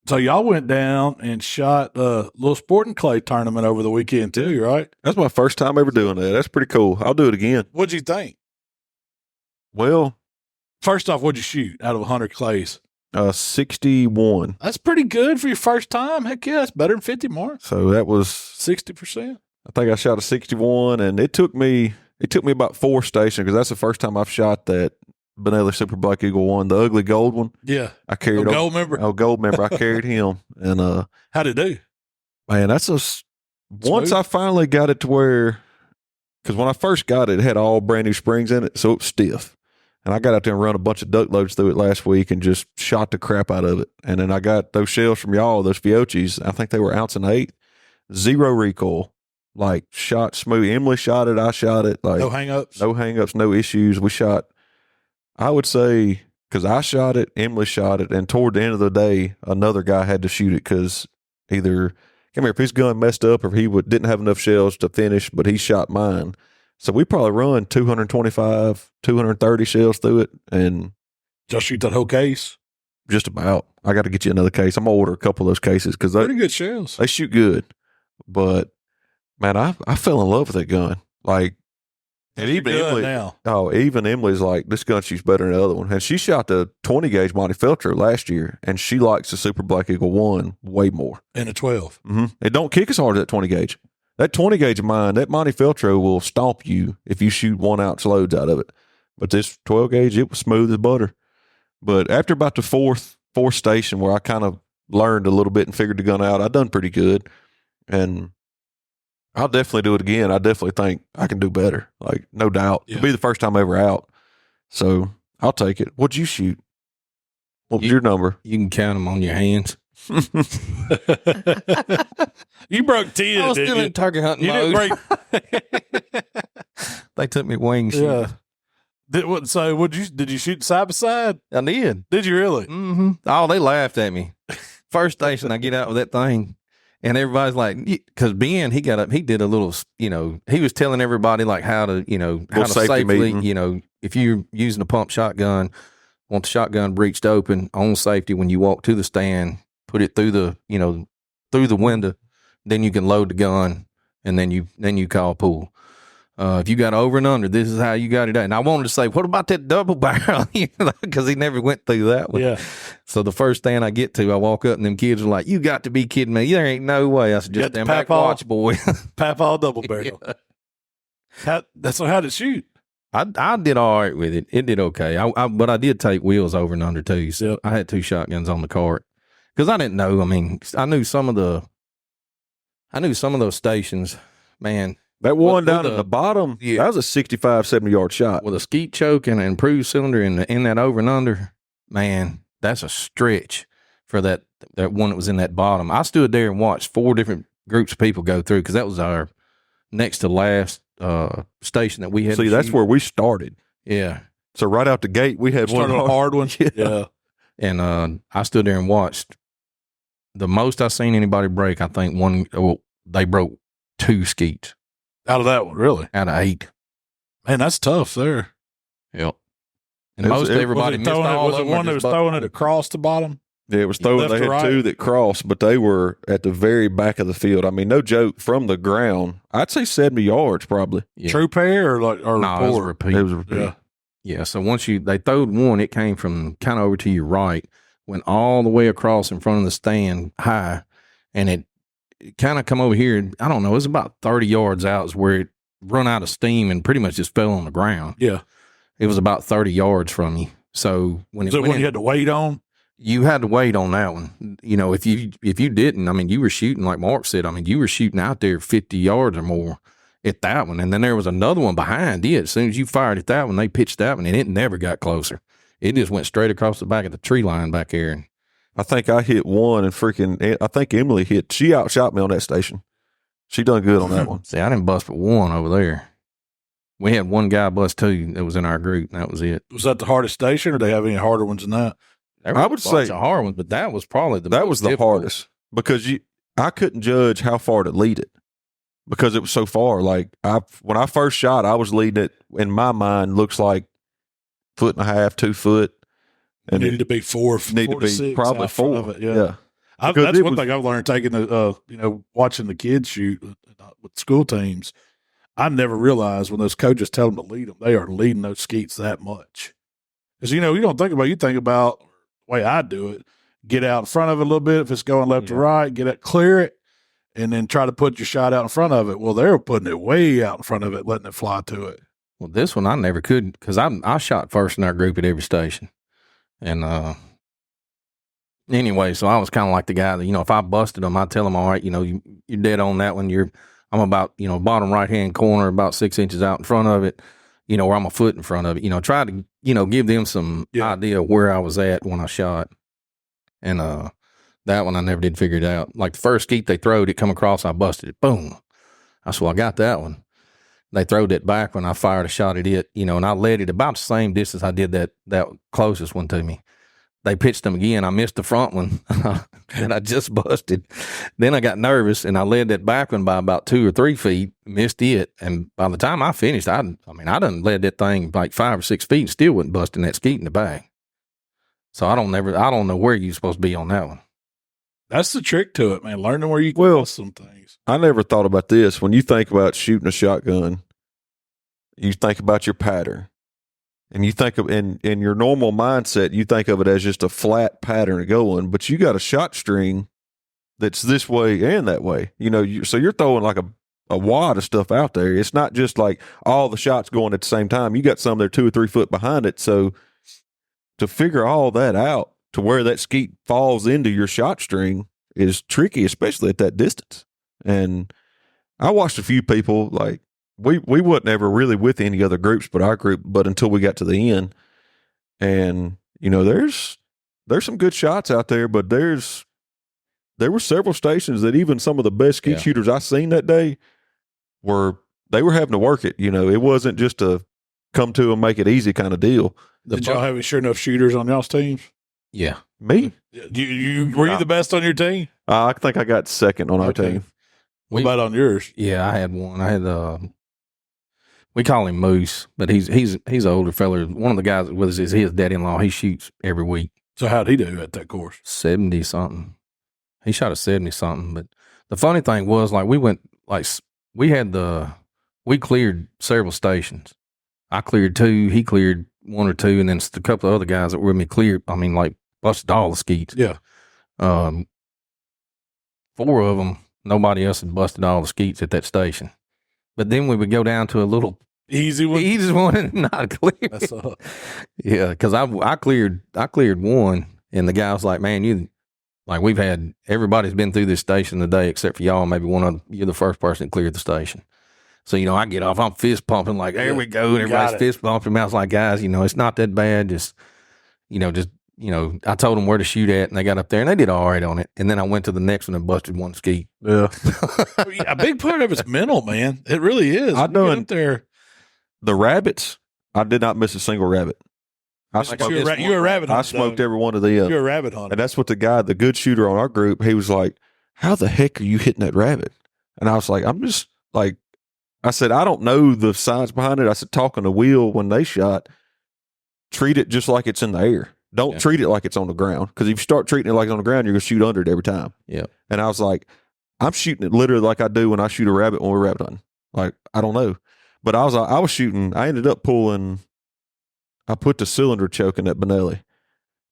So y'all went down and shot a little sporting clay tournament over the weekend too, right? That's my first time ever doing that. That's pretty cool. I'll do it again. What'd you think? Well, first off, what'd you shoot out of 100 clays? 61. That's pretty good for your first time. Heck yeah, that's better than 50 more. So that was 60%. I think I shot a 61, and it took me about 4 stations because that's the first time I've shot that Benelli Super Black Eagle one, the ugly gold one. Yeah. I carried gold member. Oh, gold member. I carried him. And how'd it do? Man, once I finally got it to where, because when I first got it, it had all brand new springs in it, so it was stiff. And I got out there and run a bunch of duck loads through it last week and just shot the crap out of it. And then I got those shells from y'all, those Fiochis. I think they were 1 1/8. 0 recoil. Like, shot smooth. Emily shot it. I shot it. Like, no hang-ups? No hang-ups, no issues. We shot, I would say, because I shot it, Emily shot it, and toward the end of the day, another guy had to shoot it because either, if his gun messed up or if he didn't have enough shells to finish, but he shot mine. So we probably run 225, 230 shells through it, and just shoot that whole case? Just about. I got to get you another case. I'm going to order a couple of those cases because pretty good shells. They shoot good. But, man, I fell in love with that gun. Like, and even Emily, even Emily's like, this gun shoots better than the other one. And she shot the 20 gauge Montefeltro last year, and she likes the Super Black Eagle 1 way more. And a 12. Mm-hmm. It don't kick as hard as that 20 gauge. That 20 gauge of mine, that Montefeltro will stomp you if you shoot 1 ounce loads out of it. But this 12 gauge, it was smooth as butter. But after about the fourth station where I kind of learned a little bit and figured the gun out, I done pretty good. And I'll definitely do it again. I definitely think I can do better. Like, no doubt. Yeah. It'll be the first time ever out. So I'll take it. What'd you shoot? What was your number? You can count them on your hands. You broke 10. I was still in turkey hunting mode. Didn't break. They took me wing shooting. Yeah. Did you shoot side by side? I did. Did you really? Mm-hmm. Oh, they laughed at me. First station, I get out with that thing, and everybody's like, because Ben, he got up, he did a little, he was telling everybody like how to, how to safely, if you're using a pump shotgun, want the shotgun breeched open on safety when you walk to the stand, put it through the, through the window, then you can load the gun, and then you call pull. If you got over and under, this is how you got it done. And I wanted to say, what about that double barrel? Because he never went through that one. Yeah. So the first stand I get to, I walk up and them kids are like, you got to be kidding me. There ain't no way. I said, just stand back, watch, boy. Papal double barrel. Yeah. How did it shoot? I did all right with it. It did okay. But I did take wheels over and under too. So yep. I had 2 shotguns on the cart. Because I didn't know. I mean, I knew some of those stations, man. That one down at the bottom, that was a 65, 70-yard shot. With a skeet choke and an improved cylinder in that over and under, man, that's a stretch for that one that was in that bottom. I stood there and watched 4 different groups of people go through because that was our next to last station that we had. See, that's where we started. Yeah. So right out the gate, we had one hard one. Yeah. And I stood there and watched. The most I seen anybody break, I think they broke 2 skeets. Out of that one, really? Out of 8. Man, that's tough there. Yep. And everybody missed all was it one that was throwing it across the bottom? Yeah, it was throwing. They had 2 that crossed, but they were at the very back of the field. I mean, no joke, from the ground, I'd say 70 yards probably. Yeah. True pair or no, it was a repeat. It was a repeat. Yeah, so once they throwed one, it came from kind of over to your right, went all the way across in front of the stand high, and it kind of come over here. I don't know. It was about 30 yards out is where it run out of steam and pretty much just fell on the ground. Yeah. It was about 30 yards from you. So when you had to wait on? you had to wait on that one. You know, if you didn't, I mean, you were shooting like Mark said. I mean, you were shooting out there 50 yards or more at that one, and then there was another one behind it. As soon as you fired at that one, they pitched that one, and it never got closer. It just went straight across the back of the tree line back there. And I think I hit one, and I think Emily hit. She outshot me on that station. She done good on that one. See, I didn't bust but one over there. We had one guy bust two that was in our group, and that was it. Was that the hardest station, or do they have any harder ones than that? I would say a hard one, but that was probably the hardest because I couldn't judge how far to lead it because it was so far. Like when I first shot, I was leading it in my mind looks like 1.5 feet, 2 foot, and needed to be four to six, probably 4 of it. Yeah. That's one thing I've learned taking watching the kids shoot with school teams. I never realized when those coaches tell them to lead them, they are leading those skeets that much. Because, you don't think about the way I do it, get out in front of it a little bit. If it's going left to right, clear it, and then try to put your shot out in front of it. Well, they're putting it way out in front of it, letting it fly to it. Well, this one I never could because I shot first in our group at every station. And anyway, so I was kind of like the guy that, if I busted them, I'd tell them, all right, you're dead on that one. I'm about, bottom right-hand corner, about 6 inches out in front of it, where I'm a foot in front of it, try to, give them some idea of where I was at when I shot. And that one I never did figure it out. Like the first skeet they throwed, it come across, I busted it. Boom. I said, well, I got that one. They throwed it back when I fired a shot at it, and I led it about the same distance I did that closest one to me. They pitched them again. I missed the front one that I just busted. Then I got nervous and I led that back one by about 2 or 3 feet, missed it. And by the time I finished, I done led that thing like 5 or 6 feet and still wasn't busting that skeet in the bag. So I don't know where you're supposed to be on that one. That's the trick to it, man. Learning where you can bust some things. I never thought about this. When you think about shooting a shotgun, you think about your pattern. And you think of in your normal mindset, you think of it as just a flat pattern going, but you got a shot string that's this way and that way. So you're throwing like a wad of stuff out there. It's not just like all the shots going at the same time. You got some that are 2 or 3 foot behind it. So to figure all that out to where that skeet falls into your shot string is tricky, especially at that distance. And I watched a few people like. We wasn't ever really with any other groups but our group, but until we got to the end. And, there's some good shots out there, but there were several stations that even some of the best skeet shooters I seen that day were having to work it. It wasn't just a come to and make it easy kind of deal. Did y'all have any sure enough shooters on y'all's teams? Yeah. Me? Were you the best on your team? I think I got second on our team. What about on yours? Yeah, I had one. I had we call him Moose, but he's an older fella. One of the guys with us is his dad-in-law. He shoots every week. So how'd he do at that course? 70-something. He shot a 70-something. But the funny thing was, like, we cleared several stations. I cleared 2, he cleared 1 or 2, and then a couple of other guys that were with me cleared, busted all the skeets. Yeah. 4 of them, nobody else had busted all the skeets at that station. But then we would go down to a little easy one and not clear. Yeah, because I cleared 1, and the guy was like, "Man, we've had everybody's been through this station today except for y'all. Maybe one of you're the first person that cleared the station." So I get off, I'm fist pumping like, "There we go!" And everybody's fist pumping. I was like, "Guys, it's not that bad. Just I told them where to shoot at, and they got up there, and they did all right on it. And then I went to the next one and busted 1 skeet. Yeah, a big part of it's mental, man. It really is. I know up there. The rabbits, I did not miss a single rabbit. You're a rabbit hunter. I smoked every one of them. You're a rabbit hunter. And that's what the good shooter on our group, he was like, "How the heck are you hitting that rabbit?" And I was like, I'm just like, I said, I don't know the science behind it. I said, talking to Will when they shot, treat it just like it's in the air. Don't treat it like it's on the ground. Because if you start treating it like it's on the ground, you're going to shoot under it every time. Yeah. And I was like, I'm shooting it literally like I do when I shoot a rabbit when we're rabbit hunting. Like, I don't know. But I was shooting, I ended up pulling, I put the cylinder choke in that Benelli.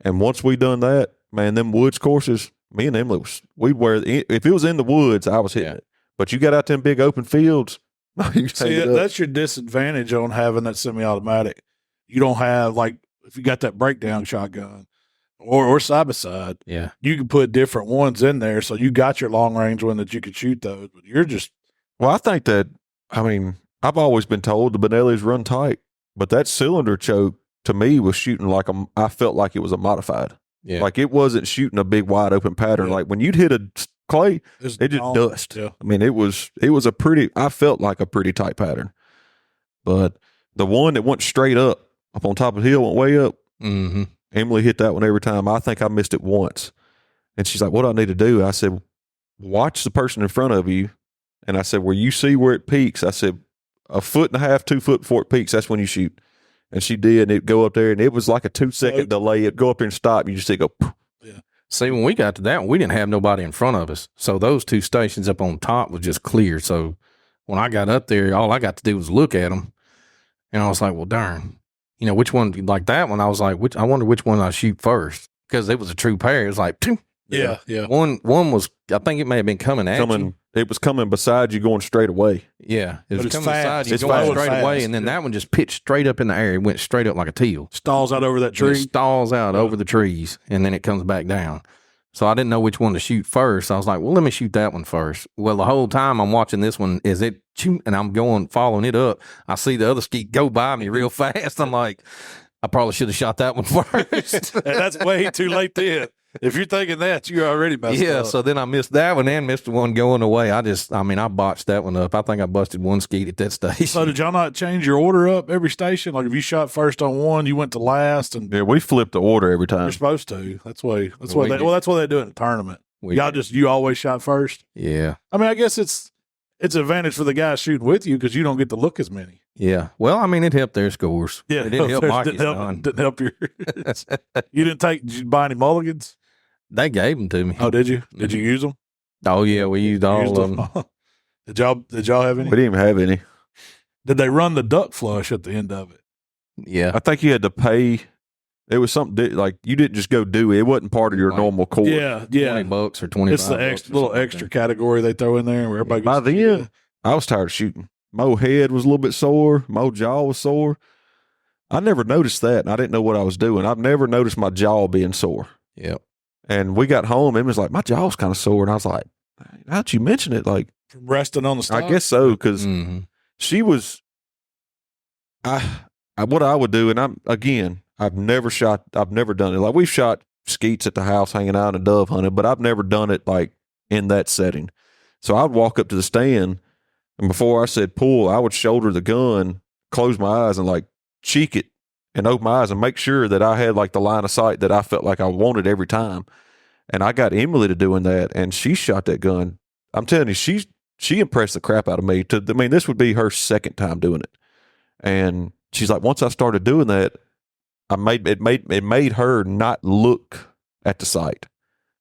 And once we done that, man, them woods courses, me and Emily, if it was in the woods, I was hitting it. But you got out them big open fields. See, that's your disadvantage on having that semi-automatic. You don't have, like, if you got that breakdown shotgun, or side by side. Yeah. You can put different ones in there, so you got your long range one that you could shoot those. But you're just Well, I think that, I mean, I've always been told the Benelli's run tight, but that cylinder choke to me was shooting like I felt like it was a modified. Yeah. Like it wasn't shooting a big wide open pattern. Yeah. Like when you'd hit a clay, it just dust. Yeah. I mean, it was a pretty, I felt like a pretty tight pattern. But the one that went straight up on top of the hill, went way up. Mm-hmm. Emily hit that one every time. I think I missed it once. And she's like, what do I need to do? I said, watch the person in front of you. And I said, where you see where it peaks, I said, 1.5 feet, 2 foot before it peaks, that's when you shoot. And she did, and it'd go up there, and it was like a 2-second delay. It'd go up there and stop. You just see it go, poof. Yeah. See, when we got to that one, we didn't have nobody in front of us. So those 2 stations up on top was just clear. So when I got up there, all I got to do was look at them. And I was like, well, darn. You know, which one, like that one, I was like, I wonder which one I shoot first. Because it was a true pair. It was like, phew. Yeah. One was, I think it may have been coming at you. It was coming beside you going straight away. Yeah. It But was it's coming fast. beside you It's going fast. straight away. And then that one just pitched straight up in the air. It went straight up like a teal. Stalls out over that It tree. stalls out over the trees, and then it comes back down. So I didn't know which one to shoot first. I was like, well, let me shoot that one first. Well, the whole time I'm watching this one, is it shoot? And I'm following it up. I see the other skeet go by me real fast. I'm like, I probably should have shot that one first. And that's way too late then. If you're thinking that, you're already messed Yeah, up. so then I missed that one and missed the one going away. I botched that one up. I think I busted one skeet at that station. So did y'all not change your order up every station? Like if you shot first on one, you went to last, and Yeah, we flipped the order every you're time. supposed to. That's why We they did. that's what they do in a tournament. We- You always shot first. Yeah, I mean, I guess it's an advantage for the guys shooting with you because you don't get to look as many. yeah. Well, I mean, it helped their scores. Yeah, It didn't help Mikey's didn't help your. Did you buy any mulligans? They gave them to me. Oh, did you? Did you use them? Oh, yeah, we used all of them. Did y'all have We any? didn't even have any. Did they run the duck flush at the end of it? Yeah. I think you had to pay. It was something like you didn't just go do it. It wasn't part of your Like, normal course. Yeah, $20 or 25. It's the little extra category they throw in there where everybody. By gets to then, shoot. I was tired of shooting. My old head was a little bit sore. My old jaw was sore. I never noticed that, and I didn't know what I was doing. I've never noticed my jaw being sore. Yep. And we got home, and it was like, my jaw's kind of sore. And I was like, how'd you mention it? Like, From resting on the stock. I guess so, because Mm-hmm. she was, what I would do, and I've never done it. Like, we've shot skeets at the house hanging out and dove hunting, but I've never done it like in that setting. So I'd walk up to the stand, and before I said pull, I would shoulder the gun, close my eyes, and like cheek it and open my eyes and make sure that I had like the line of sight that I felt like I wanted every time. And I got Emily to doing that, and she shot that gun. I'm telling you, she impressed the crap out of me. This would be her second time doing it. And she's like, once I started doing that, it made her not look at the sight,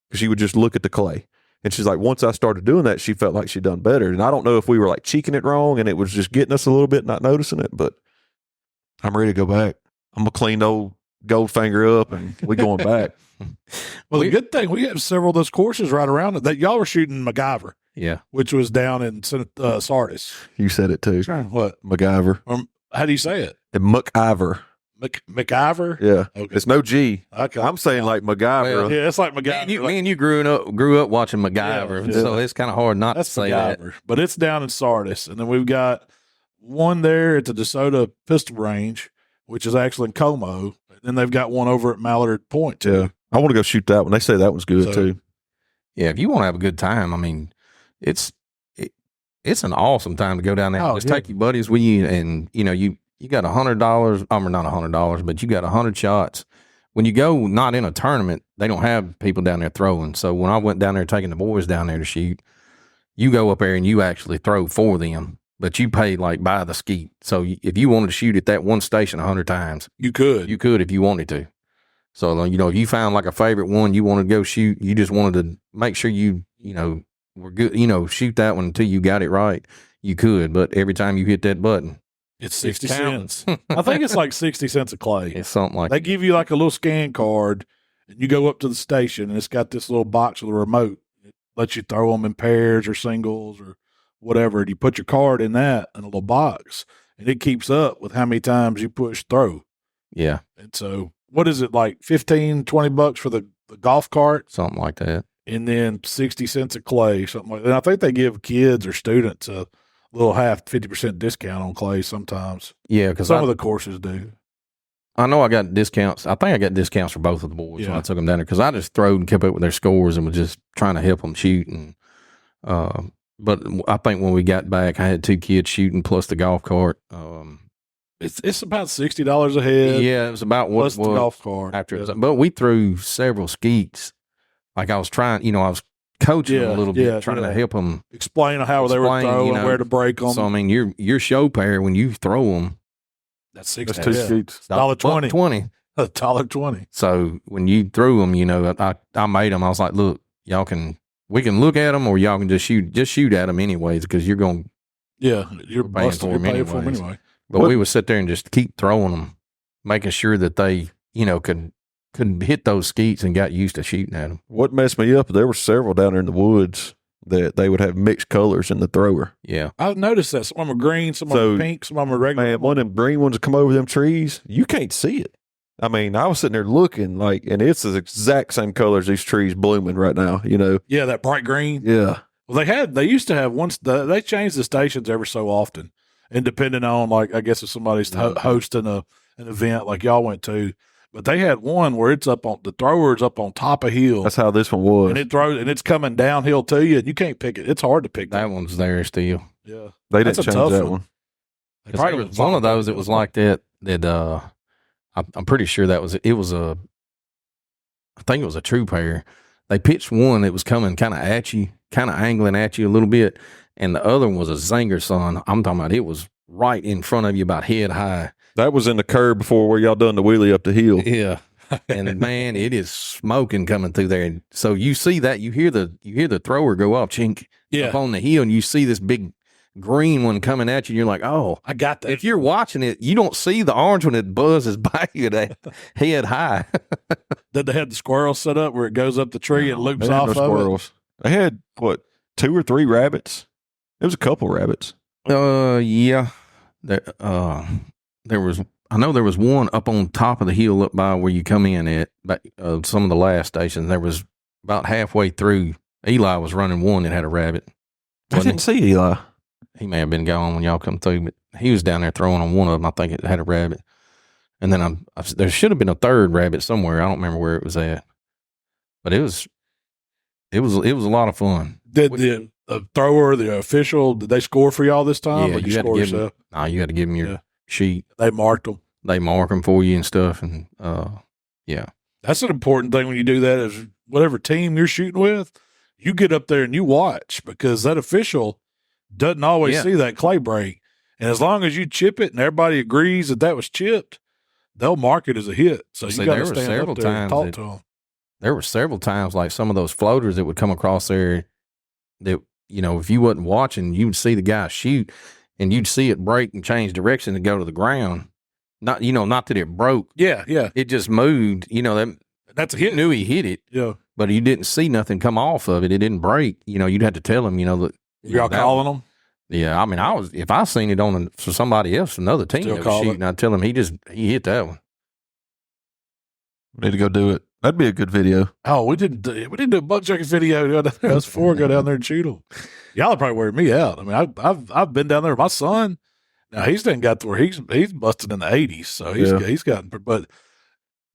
because she would just look at the clay. And she's like, once I started doing that, she felt like she'd done better. And I don't know if we were like cheeking it wrong and it was just getting us a little bit, not noticing it, but I'm ready to go back. I'm going to clean the old Goldfinger up and we going back. Well, the good thing, we have several of those courses right around it. That y'all were shooting MacGyver, Yeah. which was down in Sardis. You said it too. What? MacGyver. How do you say it? And MacIver. MacIver? Yeah. Okay. It's no G. Okay. I'm saying like MacGyver. Well, Yeah, it's like MacGyver. Me and you grew up watching MacGyver, Yeah. so it's kind of hard not That's to say that. MacGyver. But it's down in Sardis. And then we've got one there at the DeSoto Pistol Range, which is actually in Como. And then they've got one over at Mallard Point, too. Yeah. I want to go shoot that one. They say that one's good So- too. Yeah, if you want to have a good time, I mean, it's an awesome time to go down there. Oh, Just yeah. take your buddies with you, and you got $100. Or not $100, but you got 100 shots. When you go not in a tournament, they don't have people down there throwing. So when I went down there taking the boys down there to shoot, you go up there and you actually throw for them, but you pay like by the skeet. So if you wanted to shoot at that one station 100 times, You could. you could if you wanted to. So, if you found like a favorite one you wanted to go shoot, you just wanted to make sure you were good, shoot that one until you got it right. You could, but every time you hit that button, It's 60 counting. cents. I think it's like 60 cents a clay. it's something like They give you like a little scan card, and you go up to the station, and it's got this little box with a remote. It lets you throw them in pairs or singles or whatever. And you put your card in that in a little box, and it keeps up with how many times you push throw. yeah. And so what is it, like $15-20 for the golf cart? Something like that. And then 60 cents of clay, something like that. And I think they give kids or students a little 50% discount on clay sometimes. Yeah, because some of the courses do. I know I got discounts. I think I got discounts for both of the boys when I took them down there because I just throwed and kept up with their scores and was just trying to help them shoot. And but I think when we got back, I had 2 kids shooting plus the golf cart. It's about $60 a head. Yeah, it was about what plus the golf cart. After but we threw several skeets. Like I was trying, I was coaching them a little bit, trying to help them explain how they were throwing, where to break them. So I mean, your show pair when you throw them, that's 60. That's 2 skeets. $1.20. $1.20. So when you threw them, I made them. I was like, look, we can look at them, or y'all can just shoot at them anyways, because you're going. Yeah, you're paying for them anyway. But we would sit there and just keep throwing them, making sure that they, could hit those skeets and got used to shooting at them. What messed me up, there were several down there in the woods that they would have mixed colors in the thrower. Yeah. I've noticed that. Some of them are green, some of them are pink, some of them are regular. Man, one of them green ones that come over them trees, you can't see it. I mean, I was sitting there looking and it's the exact same color as these trees blooming right now, Yeah, that bright green. Yeah. Well, they used to have they changed the stations every so often. And depending on, I guess if somebody's hosting an event like y'all went to, but they had one where the thrower's up on top of hill. That's how this one was. And it throws, and it's coming downhill to you, and you can't pick it. It's hard to pick that one's there still. Yeah. They didn't change that one. There was one of those that was like that I'm pretty sure I think it was a true pair. They pitched one that was coming kind of at you, kind of angling at you a little bit, and the other one was a zinger, son. I'm talking about it was right in front of you, about head high. That was in the curve before where y'all done the wheelie up the hill. Yeah. And man, it is smoking coming through there. And so you see that, you hear the thrower go up, chink, up on the hill, and you see this big green one coming at you, and you're like, oh, I got that. If you're watching it, you don't see the orange one that buzzes by you that head high. Did they have the squirrels set up where it goes up the tree and loops off of squirrels. They had, 2 or 3 rabbits? It was a couple rabbits. Yeah. I know there was one up on top of the hill up by where you come in at some of the last stations. There was about halfway through. Eli was running one that had a rabbit. I didn't see Eli. He may have been gone when y'all come through, but he was down there throwing on one of them. I think it had a rabbit. And then there should have been a third rabbit somewhere. I don't remember where it was at, but it was a lot of fun. Did the thrower, the official, did they score for y'all this time? Yeah, or you had to give them. No, you had to give them your sheet. They marked them. They mark them for you and stuff, and yeah. That's an important thing when you do that. Is whatever team you're shooting with, you get up there and you watch, because that official doesn't always see that clay break. And as long as you chip it and everybody agrees that was chipped, they'll mark it as a hit. So you got to stand up there and talk to them. There were several times, like some of those floaters that would come across there that, if you wasn't watching, you would see the guy shoot and you'd see it break and change direction and go to the ground. Not that it broke. Yeah. It just moved. That's a hit. You knew he hit it. Yeah. But you didn't see nothing come off of it. It didn't break. You'd have to tell him, that. Y'all calling them? Yeah. I mean, if I seen it for somebody else, another team that was shooting, I'd tell him he hit that one. We need to go do it. That'd be a good video. Oh, we didn't do a Buck Junkie video. Us 4 go down there and shoot them. Y'all are probably wearing me out. I mean, I've been down there. My son, now he's done got to where he's busted in the 80s, so he's gotten. But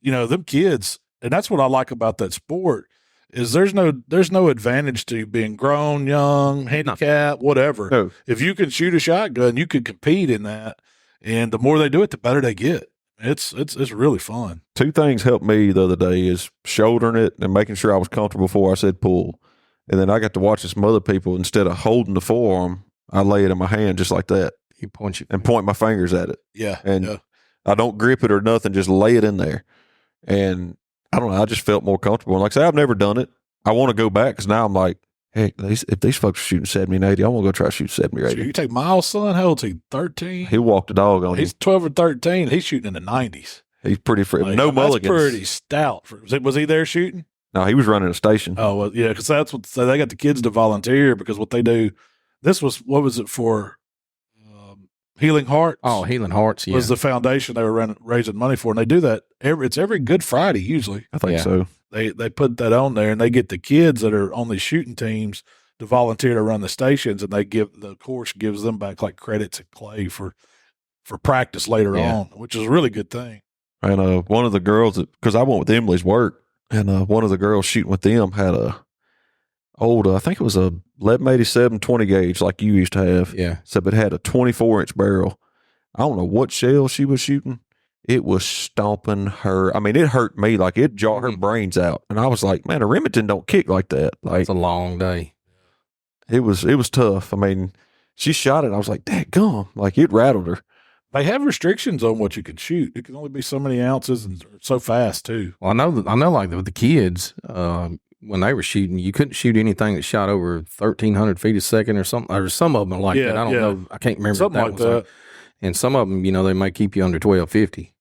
them kids, and that's what I like about that sport, is there's no advantage to being grown, young, handicapped, whatever. No. If you can shoot a shotgun, you could compete in that, and the more they do it, the better they get. It's really fun. 2 things helped me the other day is shouldering it and making sure I was comfortable before I said pull. And then I got to watch some other people, instead of holding the forearm, I lay it in my hand just like that. You point my fingers at it. Yeah. And I don't grip it or nothing, just lay it in there. And I don't know, I just felt more comfortable. And like I say, I've never done it. I want to go back because now I'm like, heck, if these folks are shooting 70 and 80, I want to go try to shoot 70 or 80. So you take Miles' son, how old's he? 13? He'll walk the dog on He's 12 or 13. He's shooting in the 90s. He's pretty free. No mulligans. That's pretty stout. Was he there shooting? No, he was running a station. Oh, well, yeah, because that's what they got the kids to volunteer, because what they do, what was it for? Healing Hearts. Oh, Healing Hearts, yeah. Was the foundation they were raising money for, and they do that it's every Good Friday usually. I think so. They put that on there, and they get the kids that are on these shooting teams to volunteer to run the stations, and the course gives them back like credits and clay for practice later on, which is a really good thing. And one of the girls, because I went with Emily's work, and one of the girls shooting with them had a old, I think it was a 1187 20 gauge like you used to have. Yeah. Except it had a 24-inch barrel. I don't know what shell she was shooting. It was stomping her. I mean, it hurt me. Like, it jarred her brains out. And I was like, man, a Remington don't kick like that. Like, it's a long day. It was tough. I mean, she shot it. I was like, dadgum. Like, it rattled her. They have restrictions on what you can shoot. It can only be so many ounces and so fast too. Well, I know like with the kids, when they were shooting, you couldn't shoot anything that shot over 1,300 feet a second or something. Or some of them are like that. I don't know. I can't remember. Something like that. And some of them, they may keep you under 1250.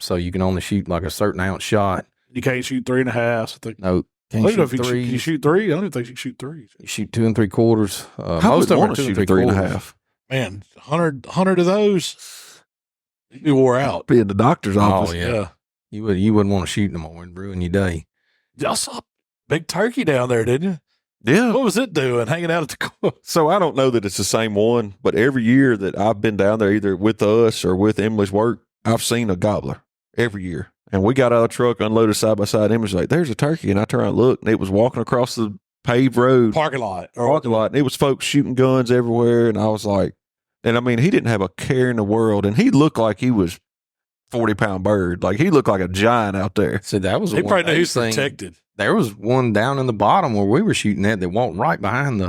So you can only shoot like a certain ounce shot. You can't shoot 3.5. I think. No. I don't know if can you shoot 3? I don't even think you can shoot 3. You shoot 2 3/4. How most of them are shoot 2 3.5. Man, 100 of those, you'd be wore out. Be in the doctor's office. Oh, yeah. You wouldn't want to shoot no more and ruin your day. Y'all saw big turkey down there, didn't you? Yeah. What was it doing, hanging out at the course? So I don't know that it's the same one, but every year that I've been down there, either with us or with Emily's work, I've seen a gobbler every year. And we got out of the truck, unloaded side by side. Emily's like, there's a turkey. And I turned around and looked, and it was walking across the paved road. Parking lot. And it was folks shooting guns everywhere. And I was like, and I mean, he didn't have a care in the world. And he looked like he was 40-pound bird. Like, he looked like a giant out there. So that was he probably knew he was protected. There was one down in the bottom where we were shooting at that walked right behind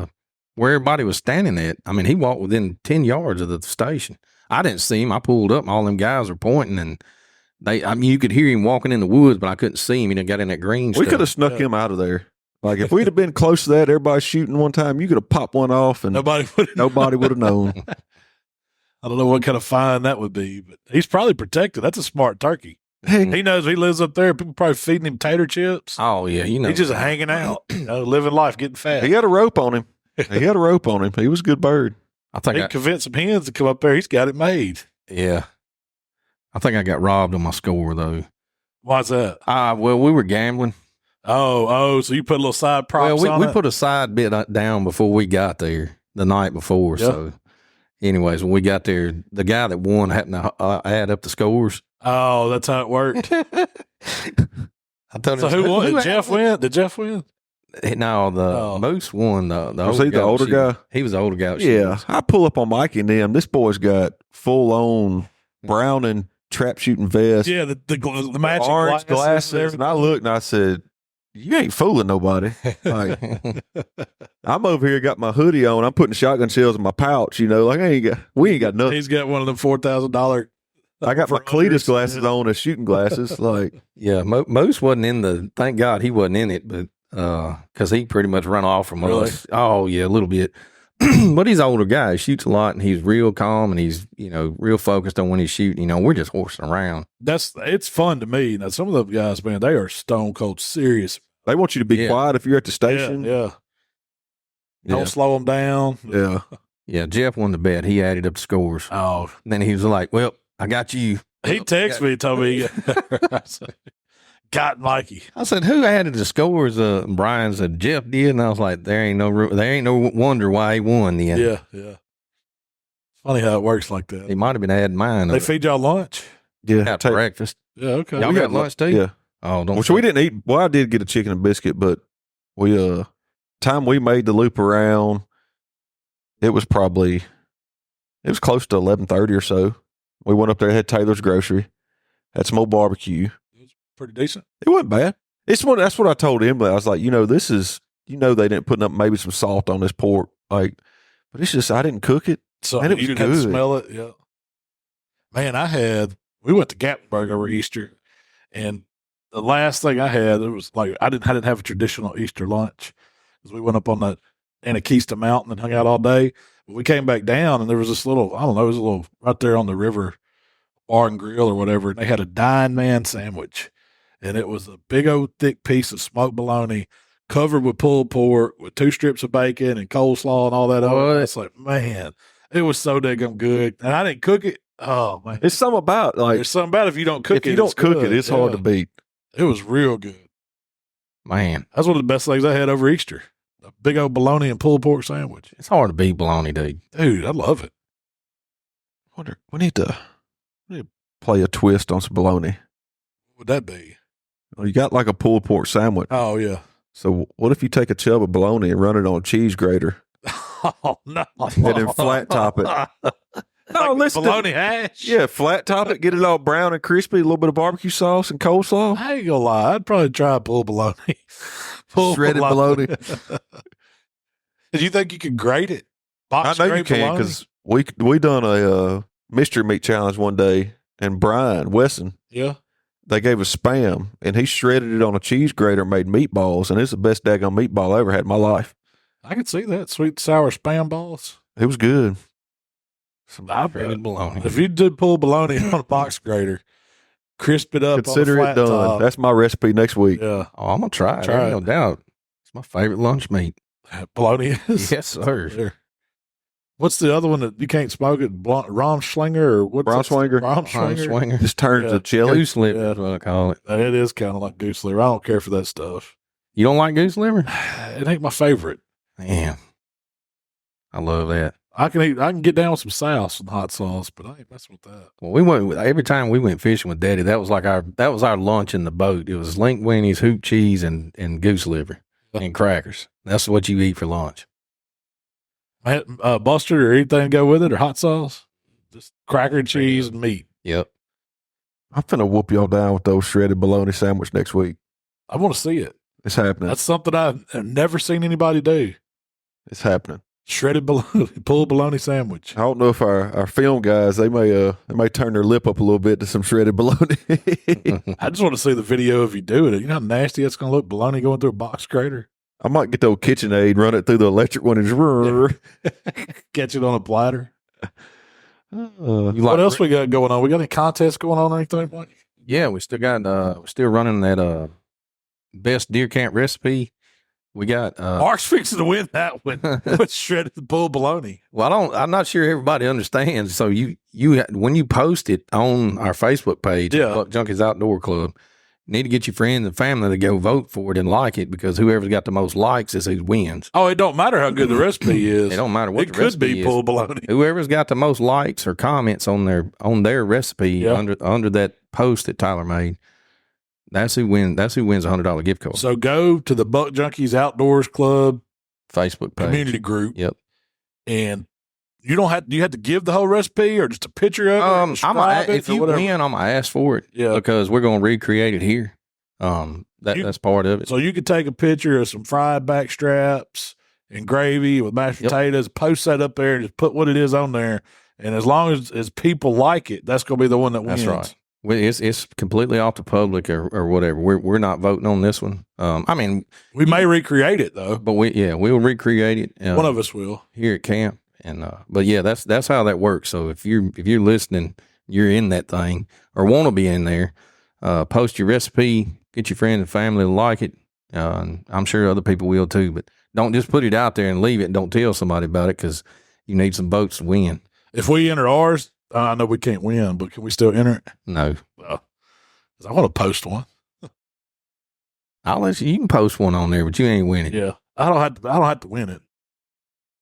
where everybody was standing at. I mean, he walked within 10 yards of the station. I didn't see him. I pulled up and all them guys were pointing, and you could hear him walking in the woods, but I couldn't see him. He done got in that green stuff. We could have snuck him out of there. Like, if we'd have been close to that, everybody shooting one time, you could have popped one off and nobody would have known. I don't know what kind of fine that would be, but he's probably protected. That's a smart turkey. He knows he lives up there. People probably feeding him tater chips. Oh, yeah. He's just hanging out, living life, getting fat. He had a rope on him. He was a good bird. I think he convinced some hens to come up there. He's got it made. Yeah. I think I got robbed on my score, though. Why's that? Well, we were gambling. Oh, so you put a little side props on it? We put a side bit down before we got there the night before. Yep. So, anyways, when we got there, the guy that won happened to add up the scores. Oh, that's how it worked. I told him. So who won? Did Jeff win? Did Jeff win? No, Moose won. Was he the older guy? He was the older guy. Yeah. I pull up on Mikey and them. This boy's got full-on Browning trap shooting vest. Yeah, the matching orange glasses. And I looked and I said, you ain't fooling nobody. Like, I'm over here, got my hoodie on. I'm putting shotgun shells in my pouch. Like we ain't got nothing. He's got one of them $4,000. I got my Cletus glasses on as shooting glasses. Like, yeah, Moose wasn't in the. Thank God he wasn't in it, but because he pretty much run off from us. Oh yeah, a little bit. But he's an older guy. He shoots a lot, and he's real calm, and he's real focused on when he's shooting. We're just horsing around. It's fun to me. Now some of those guys, man, they are stone cold serious. They want you to be quiet if you're at the station. Yeah. Don't slow them down. Yeah. Yeah. Jeff won the bet. He added up the scores. Oh, and then he was like, "Well, I got you." He texted me, told me, "Got Mikey." I said, "Who added the scores?" Brian said, "Jeff did," and I was like, "There ain't no wonder why he won then." Yeah. It's funny how it works like that. He might have been adding mine. They feed y'all lunch. Yeah, at breakfast. Yeah, okay. Y'all got lunch too. Yeah. Oh, don't. Which we didn't eat. Well, I did get a chicken and biscuit, but we time we made the loop around, it was close to 11:30 or so. We went up there, had Taylor's Grocery, had some old barbecue. It was pretty decent. It wasn't bad. That's what I told Emily. I was like, this is, they didn't put up maybe some salt on this pork, like, but it's just I didn't cook it. So and it was you good. Had to smell it. Yeah. Man, we went to Gatlinburg over Easter, and the last thing I had, it was like I didn't have a traditional Easter lunch because we went up on the Anakeesta Mountain and hung out all day. But we came back down and there was this little, it was a little right there on the river bar and grill or whatever, and they had a Dying Man sandwich, and it was a big old thick piece of smoked bologna covered with pulled pork with 2 strips of bacon and coleslaw and all that. It's like, man, It was so daggum good. And I didn't cook it. Oh, man. It's something about like There's something about if you don't cook if it. you don't it's cook good. it, it's hard to beat. It was real good. Man, That's one of the best things I had over Easter. A big old bologna and pulled pork sandwich. it's hard to beat bologna, dude. Dude, I love it. Wonder we need to play a twist on some bologna. What would that be? Well, you got like a pulled pork sandwich. Oh, yeah. So what if you take a chub of bologna and run it on a cheese grater Oh, no. and then flat top it? No, listen. Bologna hash? Yeah, flat top it, get it all brown and crispy, a little bit of barbecue sauce and coleslaw. I ain't gonna lie. I'd probably try pulled bologna. Shredded bologna. Did you think you could grate it? I Box know you grate can bologna? because we done a mystery meat challenge one day, and Brian Wesson, Yeah. they gave us Spam, and he shredded it on a cheese grater and made meatballs, and it's the best daggone meatball I ever had in my life. I could see that. Sweet and sour Spam balls. It was good. Shredded bologna. If you did pull bologna on a box grater, crisp it up Consider on a it flat done. top. That's my recipe next week. Yeah. Oh, I'm gonna try it. Try Ain't it. no doubt. It's my favorite lunch meat. Bologna is. Yes, sir. There. What's the other one that you can't smoke it? Raumschlinger or what's Braunschweiger. Raumschlinger. Swinger. Just turns Yeah. to chili. Goose liver Yeah. is what I call it. It is kind of like goose liver. I don't care for that stuff. You don't like goose liver? It ain't my favorite. Man, I love that. I can get down with some sauce and hot sauce, but I ain't messing with that. Well, every time we went fishing with Daddy, that was our lunch in the boat. It was linguinis, hoop cheese, and goose liver and crackers. That's what you eat for lunch. Mustard or anything to go with it, or hot sauce, just cracker, cheese, and meat. Yep. I'm finna whoop y'all down with those shredded bologna sandwich next week. I want to see it. It's happening. That's something I've never seen anybody do. It's happening. Shredded bologna, pulled bologna sandwich. I don't know if our film guys they may turn their lip up a little bit to some shredded bologna. I just want to see the video of you doing it. You know how nasty that's going to look, bologna going through a box grater? I might get the old KitchenAid, run it through the electric one, and just Catch it on a platter. What Else we got going on? We got any contests going on or anything, Mike? Yeah, we still got. We're still running that best deer camp recipe. We got. Mark's fixing to win that one with shredded pulled bologna. Well, I'm not sure everybody understands. So you when you post it on our Facebook page, Yeah. Buck Junkies Outdoor Club, you need to get your friends and family to go vote for it and like it, because whoever's got the most likes is who wins. Oh, it don't matter how good the recipe is. It don't matter what It the could recipe be is. pulled bologna. Whoever's got the most likes or comments on their recipe Yeah. under that post that Tyler made, that's who wins. That's who wins a $100 gift card. So go to the Buck Junkies Outdoors Club Facebook page. community group. Yep. And you don't have. Do you have to give the whole recipe or just a picture of it? I'm describe it if or you whatever? win, I'm gonna ask for it. Yeah. Because we're gonna recreate it here. That's part of it. So you could take a picture of some fried back straps and gravy with mashed Yep. potatoes, post that up there, and just put what it is on there. And as long as people like it, that's going to be the one that wins. That's right. It's completely off the public or whatever. We're not voting on this one. We may recreate it though. but we'll recreate it. One of us will. here at camp. And but yeah, that's how that works. So if you're listening, you're in that thing or want to be in there, post your recipe, get your friends and family to like it. I'm sure other people will too, but don't just put it out there and leave it. Don't tell somebody about it, because you need some votes to win. If we enter ours, I know we can't win, but can we still enter it? No, I want to post one. I'll let you can post one on there, but you ain't winning. Yeah, I don't have to win it.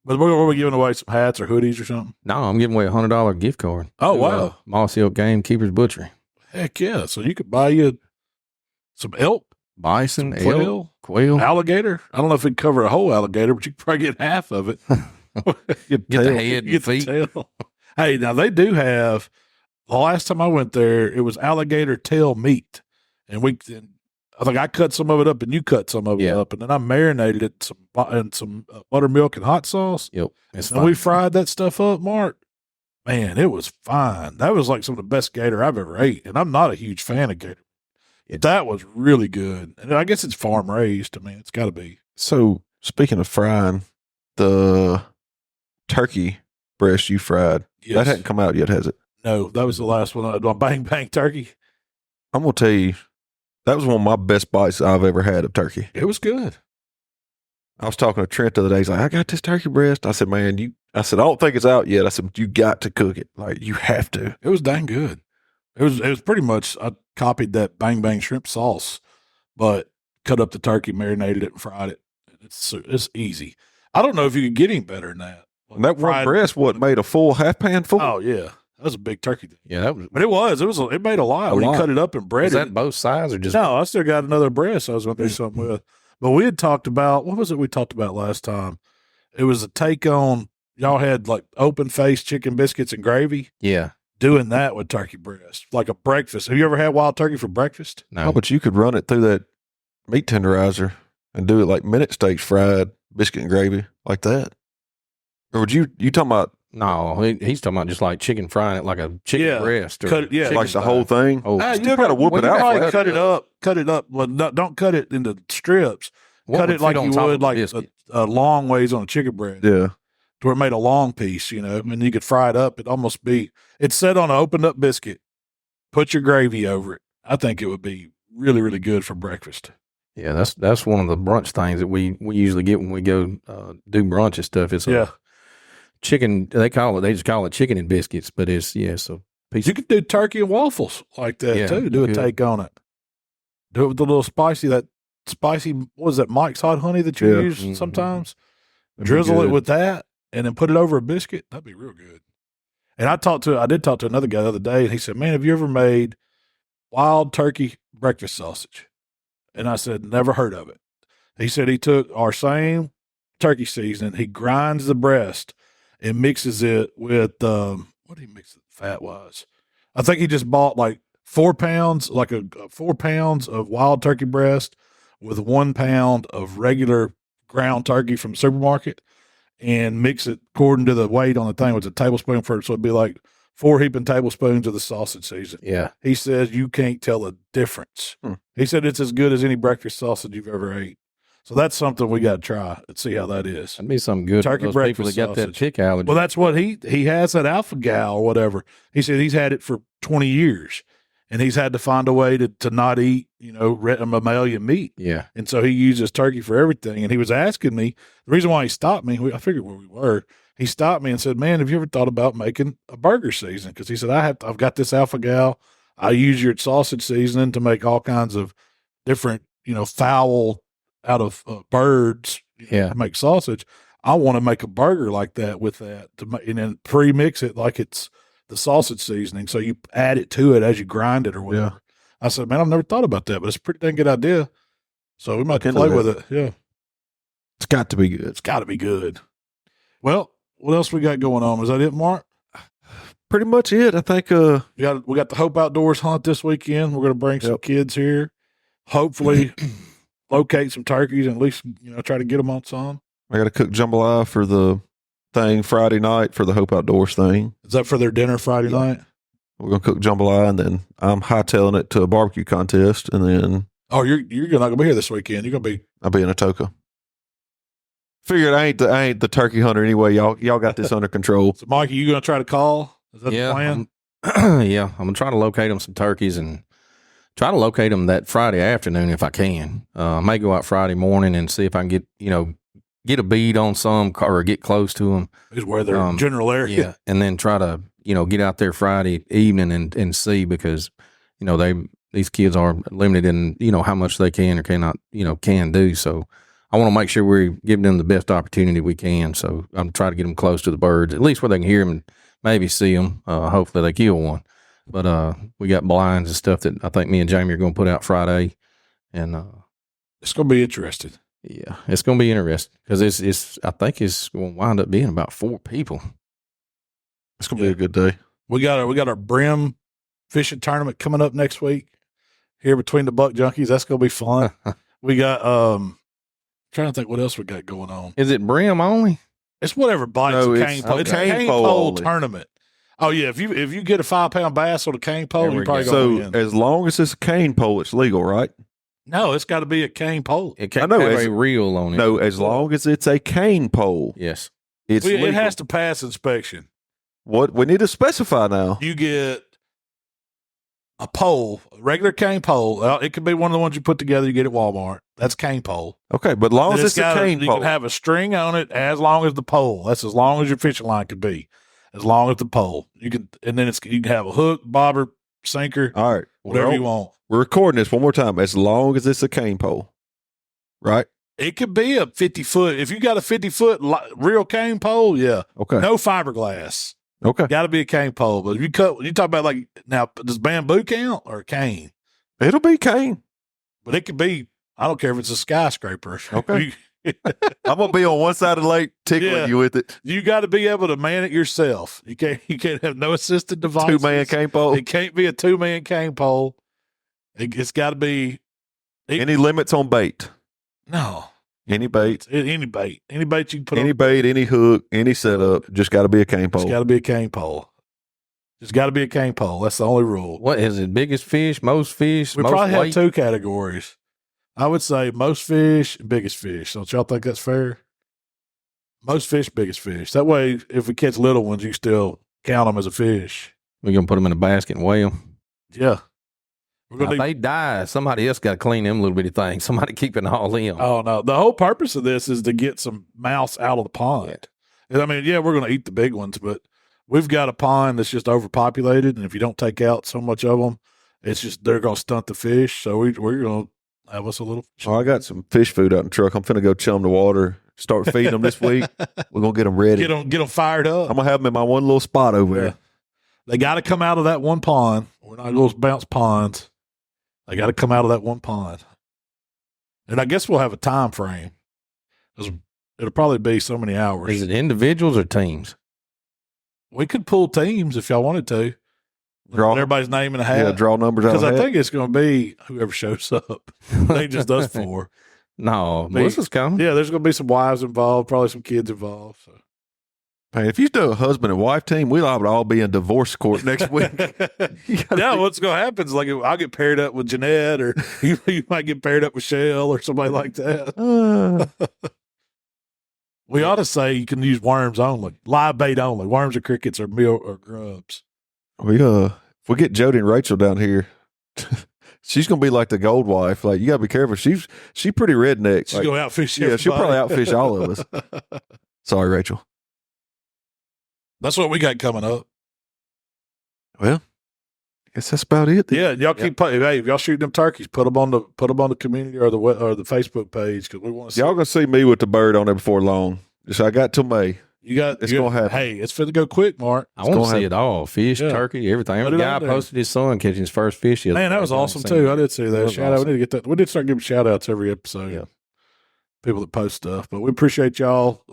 But we're giving away some hats or hoodies or something. No, I'm giving away a $100 gift card. Oh, to, wow. Mossy Oak Game Keeper's Butchery. Heck yeah! So you could buy you some elk, Bison, quail, elk, quail. alligator. I don't know if it'd cover a whole alligator, but you could probably get half of it. Get the head and Get the feet. tail. Hey, now they do have. The last time I went there, it was alligator tail meat, and I think I cut some of it up, and you cut some of it Yeah. up, and then I marinated it in some buttermilk and hot sauce. Yep. It's And we fine. fried that stuff up, Mark. Man, it was fine. That was like some of the best gator I've ever ate, and I'm not a huge fan of gator. That was really good, and I guess it's farm raised. I mean, it's got to be. So speaking of frying, the turkey breast you fried, Yes. that hadn't come out yet, has it? No, that was the last one. On Bang Bang Turkey. I'm gonna tell you, that was one of my best bites I've ever had of turkey. It was good. I was talking to Trent the other day. He's like, I got this turkey breast. I said, man, I said, I don't think it's out yet. I said, but you got to cook it. Like, you have to. It was dang good. It was pretty much, I copied that Bang Bang shrimp sauce, but cut up the turkey, marinated it, and fried it. It's easy. I don't know if you could get any better than that. Like And that one breast, made a full half pan full? Oh, yeah. That was a big turkey thing. Yeah, that was. But it made a lot. When you cut it up and breaded Was that it. both sides or just? No, I still got another breast I was going to do something with. But we had talked about, what was it we talked about last time? It was a take on, y'all had like open faced chicken biscuits and gravy. Yeah. Doing that with turkey breast, like a breakfast. Have you ever had wild turkey for breakfast? No. Oh, but you could run it through that meat tenderizer and do it like minute steaks fried, biscuit and gravy, like that. Or would you talking about No, he's talking about just like chicken frying it like a chicken breast. Or cut it, yeah, chicken like the thigh. whole thing? Oh, Ah, Still got to whoop it you out. probably for that. cut it up. Well, don't cut it into strips. What cut would it like fit on you top of would the like biscuit? a long ways on a chicken breast. Yeah. To where it made a long piece, and you could fry it up. It's set on an opened up biscuit. Put your gravy over it. I think it would be really, really good for breakfast. Yeah, that's one of the brunch things that we usually get when we go do brunch and stuff. It's a chicken. They just call it chicken and biscuits, but it's so piece. You could do turkey and waffles like that too. Do a good. take on it. Do it with the little spicy. What was that Mike's hot honey that you use Mhm. sometimes? That'd be Drizzle it good. with that and then put it over a biscuit. That'd be real good. And I did talk to another guy the other day, and he said, "Man, have you ever made wild turkey breakfast sausage?" And I said, "Never heard of it." He said he took our same turkey seasoning, he grinds the breast and mixes it with what did he mix it fat wise? I think he just bought like 4 pounds, like 4 pounds of wild turkey breast with 1 pound of regular ground turkey from the supermarket, and mix it according to the weight on the thing with a tablespoon first. So it'd be like 4 heaping tablespoons of the sausage seasoning. Yeah, He says you can't tell the difference. He said it's as good as any breakfast sausage you've ever ate. So that's something we got to try and see how that is. that'd be something good. Turkey for those people breakfast that got that sausage. tick allergy. Well, that's what he has, that alpha gal or whatever. He said he's had it for 20 years, and he's had to find a way to not eat, mammalian meat. Yeah, And so he uses turkey for everything. And he was asking me, the reason why he stopped me, I figured where we were, he stopped me and said, "Man, have you ever thought about making a burger season?" Because he said, I've got this alpha gal. I use your sausage seasoning to make all kinds of different, fowl out of birds to make sausage. I want to make a burger like that with that and then pre-mix it like it's the sausage seasoning. So you add it to it as you grind it or whatever. I said, "Man, I've never thought about that, but it's a pretty dang good idea." So we might Look into play that. with it. Yeah. It's got to be good. It's got to be good. Well, what else we got going on? Is that it, Mark? Pretty much it. I think We got the Hope Outdoors hunt this weekend. We're going to bring some kids here. Hopefully locate some turkeys and at least, try to get them on some. I got to cook jambalaya for the thing Friday night for the Hope Outdoors thing. Is that for their dinner Friday night? We're going to cook jambalaya, and then I'm hightailing it to a barbecue contest, and then Oh, you're not going to be here this weekend. You're going to be. I'll be in Atoka. Figured I ain't the turkey hunter anyway. Y'all got this under control. So, Mikey, you going to try to call? Is that the plan? I'm gonna try to locate them some turkeys and try to locate them that Friday afternoon if I can. I may go out Friday morning and see if I can get a bead on some or get close to them. Is where their general area. Yeah, and then try to get out there Friday evening and see, because these kids are limited in how much they can or cannot can do. So I want to make sure we're giving them the best opportunity we can. So I'm trying to get them close to the birds, at least where they can hear them and maybe see them. Hopefully they kill one. But we got blinds and stuff that I think me and Jamie are going to put out Friday, and It's going to be interesting. yeah, it's going to be interesting because I think it's going to wind up being about 4 people. It's going to be a good day. We got our brim fishing tournament coming up next week here between the Buck Junkies. That's going to be fun. We got trying to think what else we got going on. Is it brim only? It's whatever bites No, a it's cane pole. It's a cane cane pole pole only. tournament. Oh yeah, if you get a 5-pound bass on a cane pole, There you're we probably go. going So to win. as long as it's a cane pole, it's legal, right? No, it's got to be a cane pole. It can't I know, have it's- a reel on it. No, as long as it's a cane pole, Yes. it's It legal. has to pass inspection. What we need to specify now. You get a pole, a regular cane pole. Well, it could be one of the ones you put together you get at Walmart. That's cane pole. Okay, but as long as it's a cane you pole. can have a string on it as long as the pole. That's as long as your fishing line could be. As long as the pole. You can, and then you can have a hook, bobber, sinker, All right. whatever you want. We're recording this one more time. As long as it's a cane pole. Right? It could be a 50-foot. If you got a 50-foot real cane pole, yeah. Okay. No fiberglass. Okay. Got to be a cane pole. But if you talk about like, now, does bamboo count or cane? It'll be cane. But it could be, I don't care if it's a skyscraper. Okay. I'm gonna be on one side of the lake tickling you with it. You got to be able to man it yourself. You can't have no assisted devices. 2-man cane pole. It can't be a 2-man cane pole. It's got to be. Any limits on bait? No. Any bait? Any bait you can put. Any bait, any hook, any setup. Just got to be a cane pole. It's got to be a cane pole. It's got to be a cane pole. That's the only rule. What is it? Biggest fish, most fish, We most probably weight? have 2 categories. I would say most fish and biggest fish. Don't y'all think that's fair? Most fish, biggest fish. That way, if we catch little ones, you still count them as a fish. We're gonna put them in a basket and weigh them. Yeah. We're Now, gonna if they die, somebody else got to clean them little bitty things. Somebody keeping all in. Oh no! The whole purpose of this is to get some mouse out of the pond. And I mean, yeah, we're going to eat the big ones, but we've got a pond that's just overpopulated, and if you don't take out so much of them, it's just they're going to stunt the fish. So we're going to have us a little. Oh, I got some fish food out in the truck. I'm finna go chill them the water. Start feeding them this week. We're gonna get them ready. Get them fired up. I'm gonna have them in my one little spot over there. They got to come out of that one pond. We're not going to bounce ponds. They got to come out of that one pond. And I guess we'll have a time frame. It'll probably be so many hours. Is it individuals or teams? We could pull teams if y'all wanted to. Draw everybody's name in a hat. Yeah, draw numbers out. Because I think it's going to be whoever shows up. It ain't just us 4. No, Melissa's coming. Yeah, there's going to be some wives involved, probably some kids involved. So. Hey, if you do a husband and wife team, we'll all be in divorce court next week. Yeah, what's going to happen is like I'll get paired up with Jeanette, or you might get paired up with Shell or somebody like that. We ought to say you can use worms only, live bait only. Worms or crickets or meal or grubs. If we get Jody and Rachel down here, she's gonna be like the gold wife. Like, you gotta be careful. She's pretty redneck. She's gonna outfish you. Yeah, she'll probably outfish all of us. Sorry, Rachel. That's what we got coming up. Well, I guess that's about it. Yeah, y'all keep. Hey, if y'all shoot them turkeys, put them on the community or the Facebook page, because we want to. Y'all gonna see me with the bird on there before long. Just I got till May. It's gonna happen. Hey, it's finna go quick, Mark. I want to see it all: fish, turkey, everything. Every guy posted his son catching his first fish. Man, that was awesome too. I did see that. Shout out. We need to get that. We did start giving shout outs every episode. Yeah. People that post stuff, but we appreciate y'all.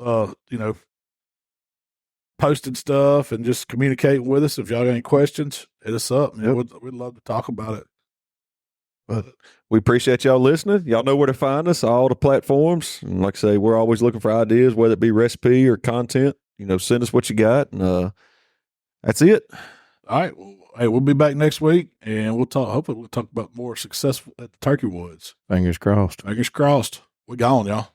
Posting stuff and just communicating with us. If y'all got any questions, hit us up. Man. We'd love to talk about it. But we appreciate y'all listening. Y'all know where to find us, all the platforms. And like I say, we're always looking for ideas, whether it be recipe or content. Send us what you got. And that's it. All right. Well, hey, we'll be back next week, and hopefully we'll talk about more successful at the Turkey Woods. Fingers crossed. Fingers crossed. We gone, y'all.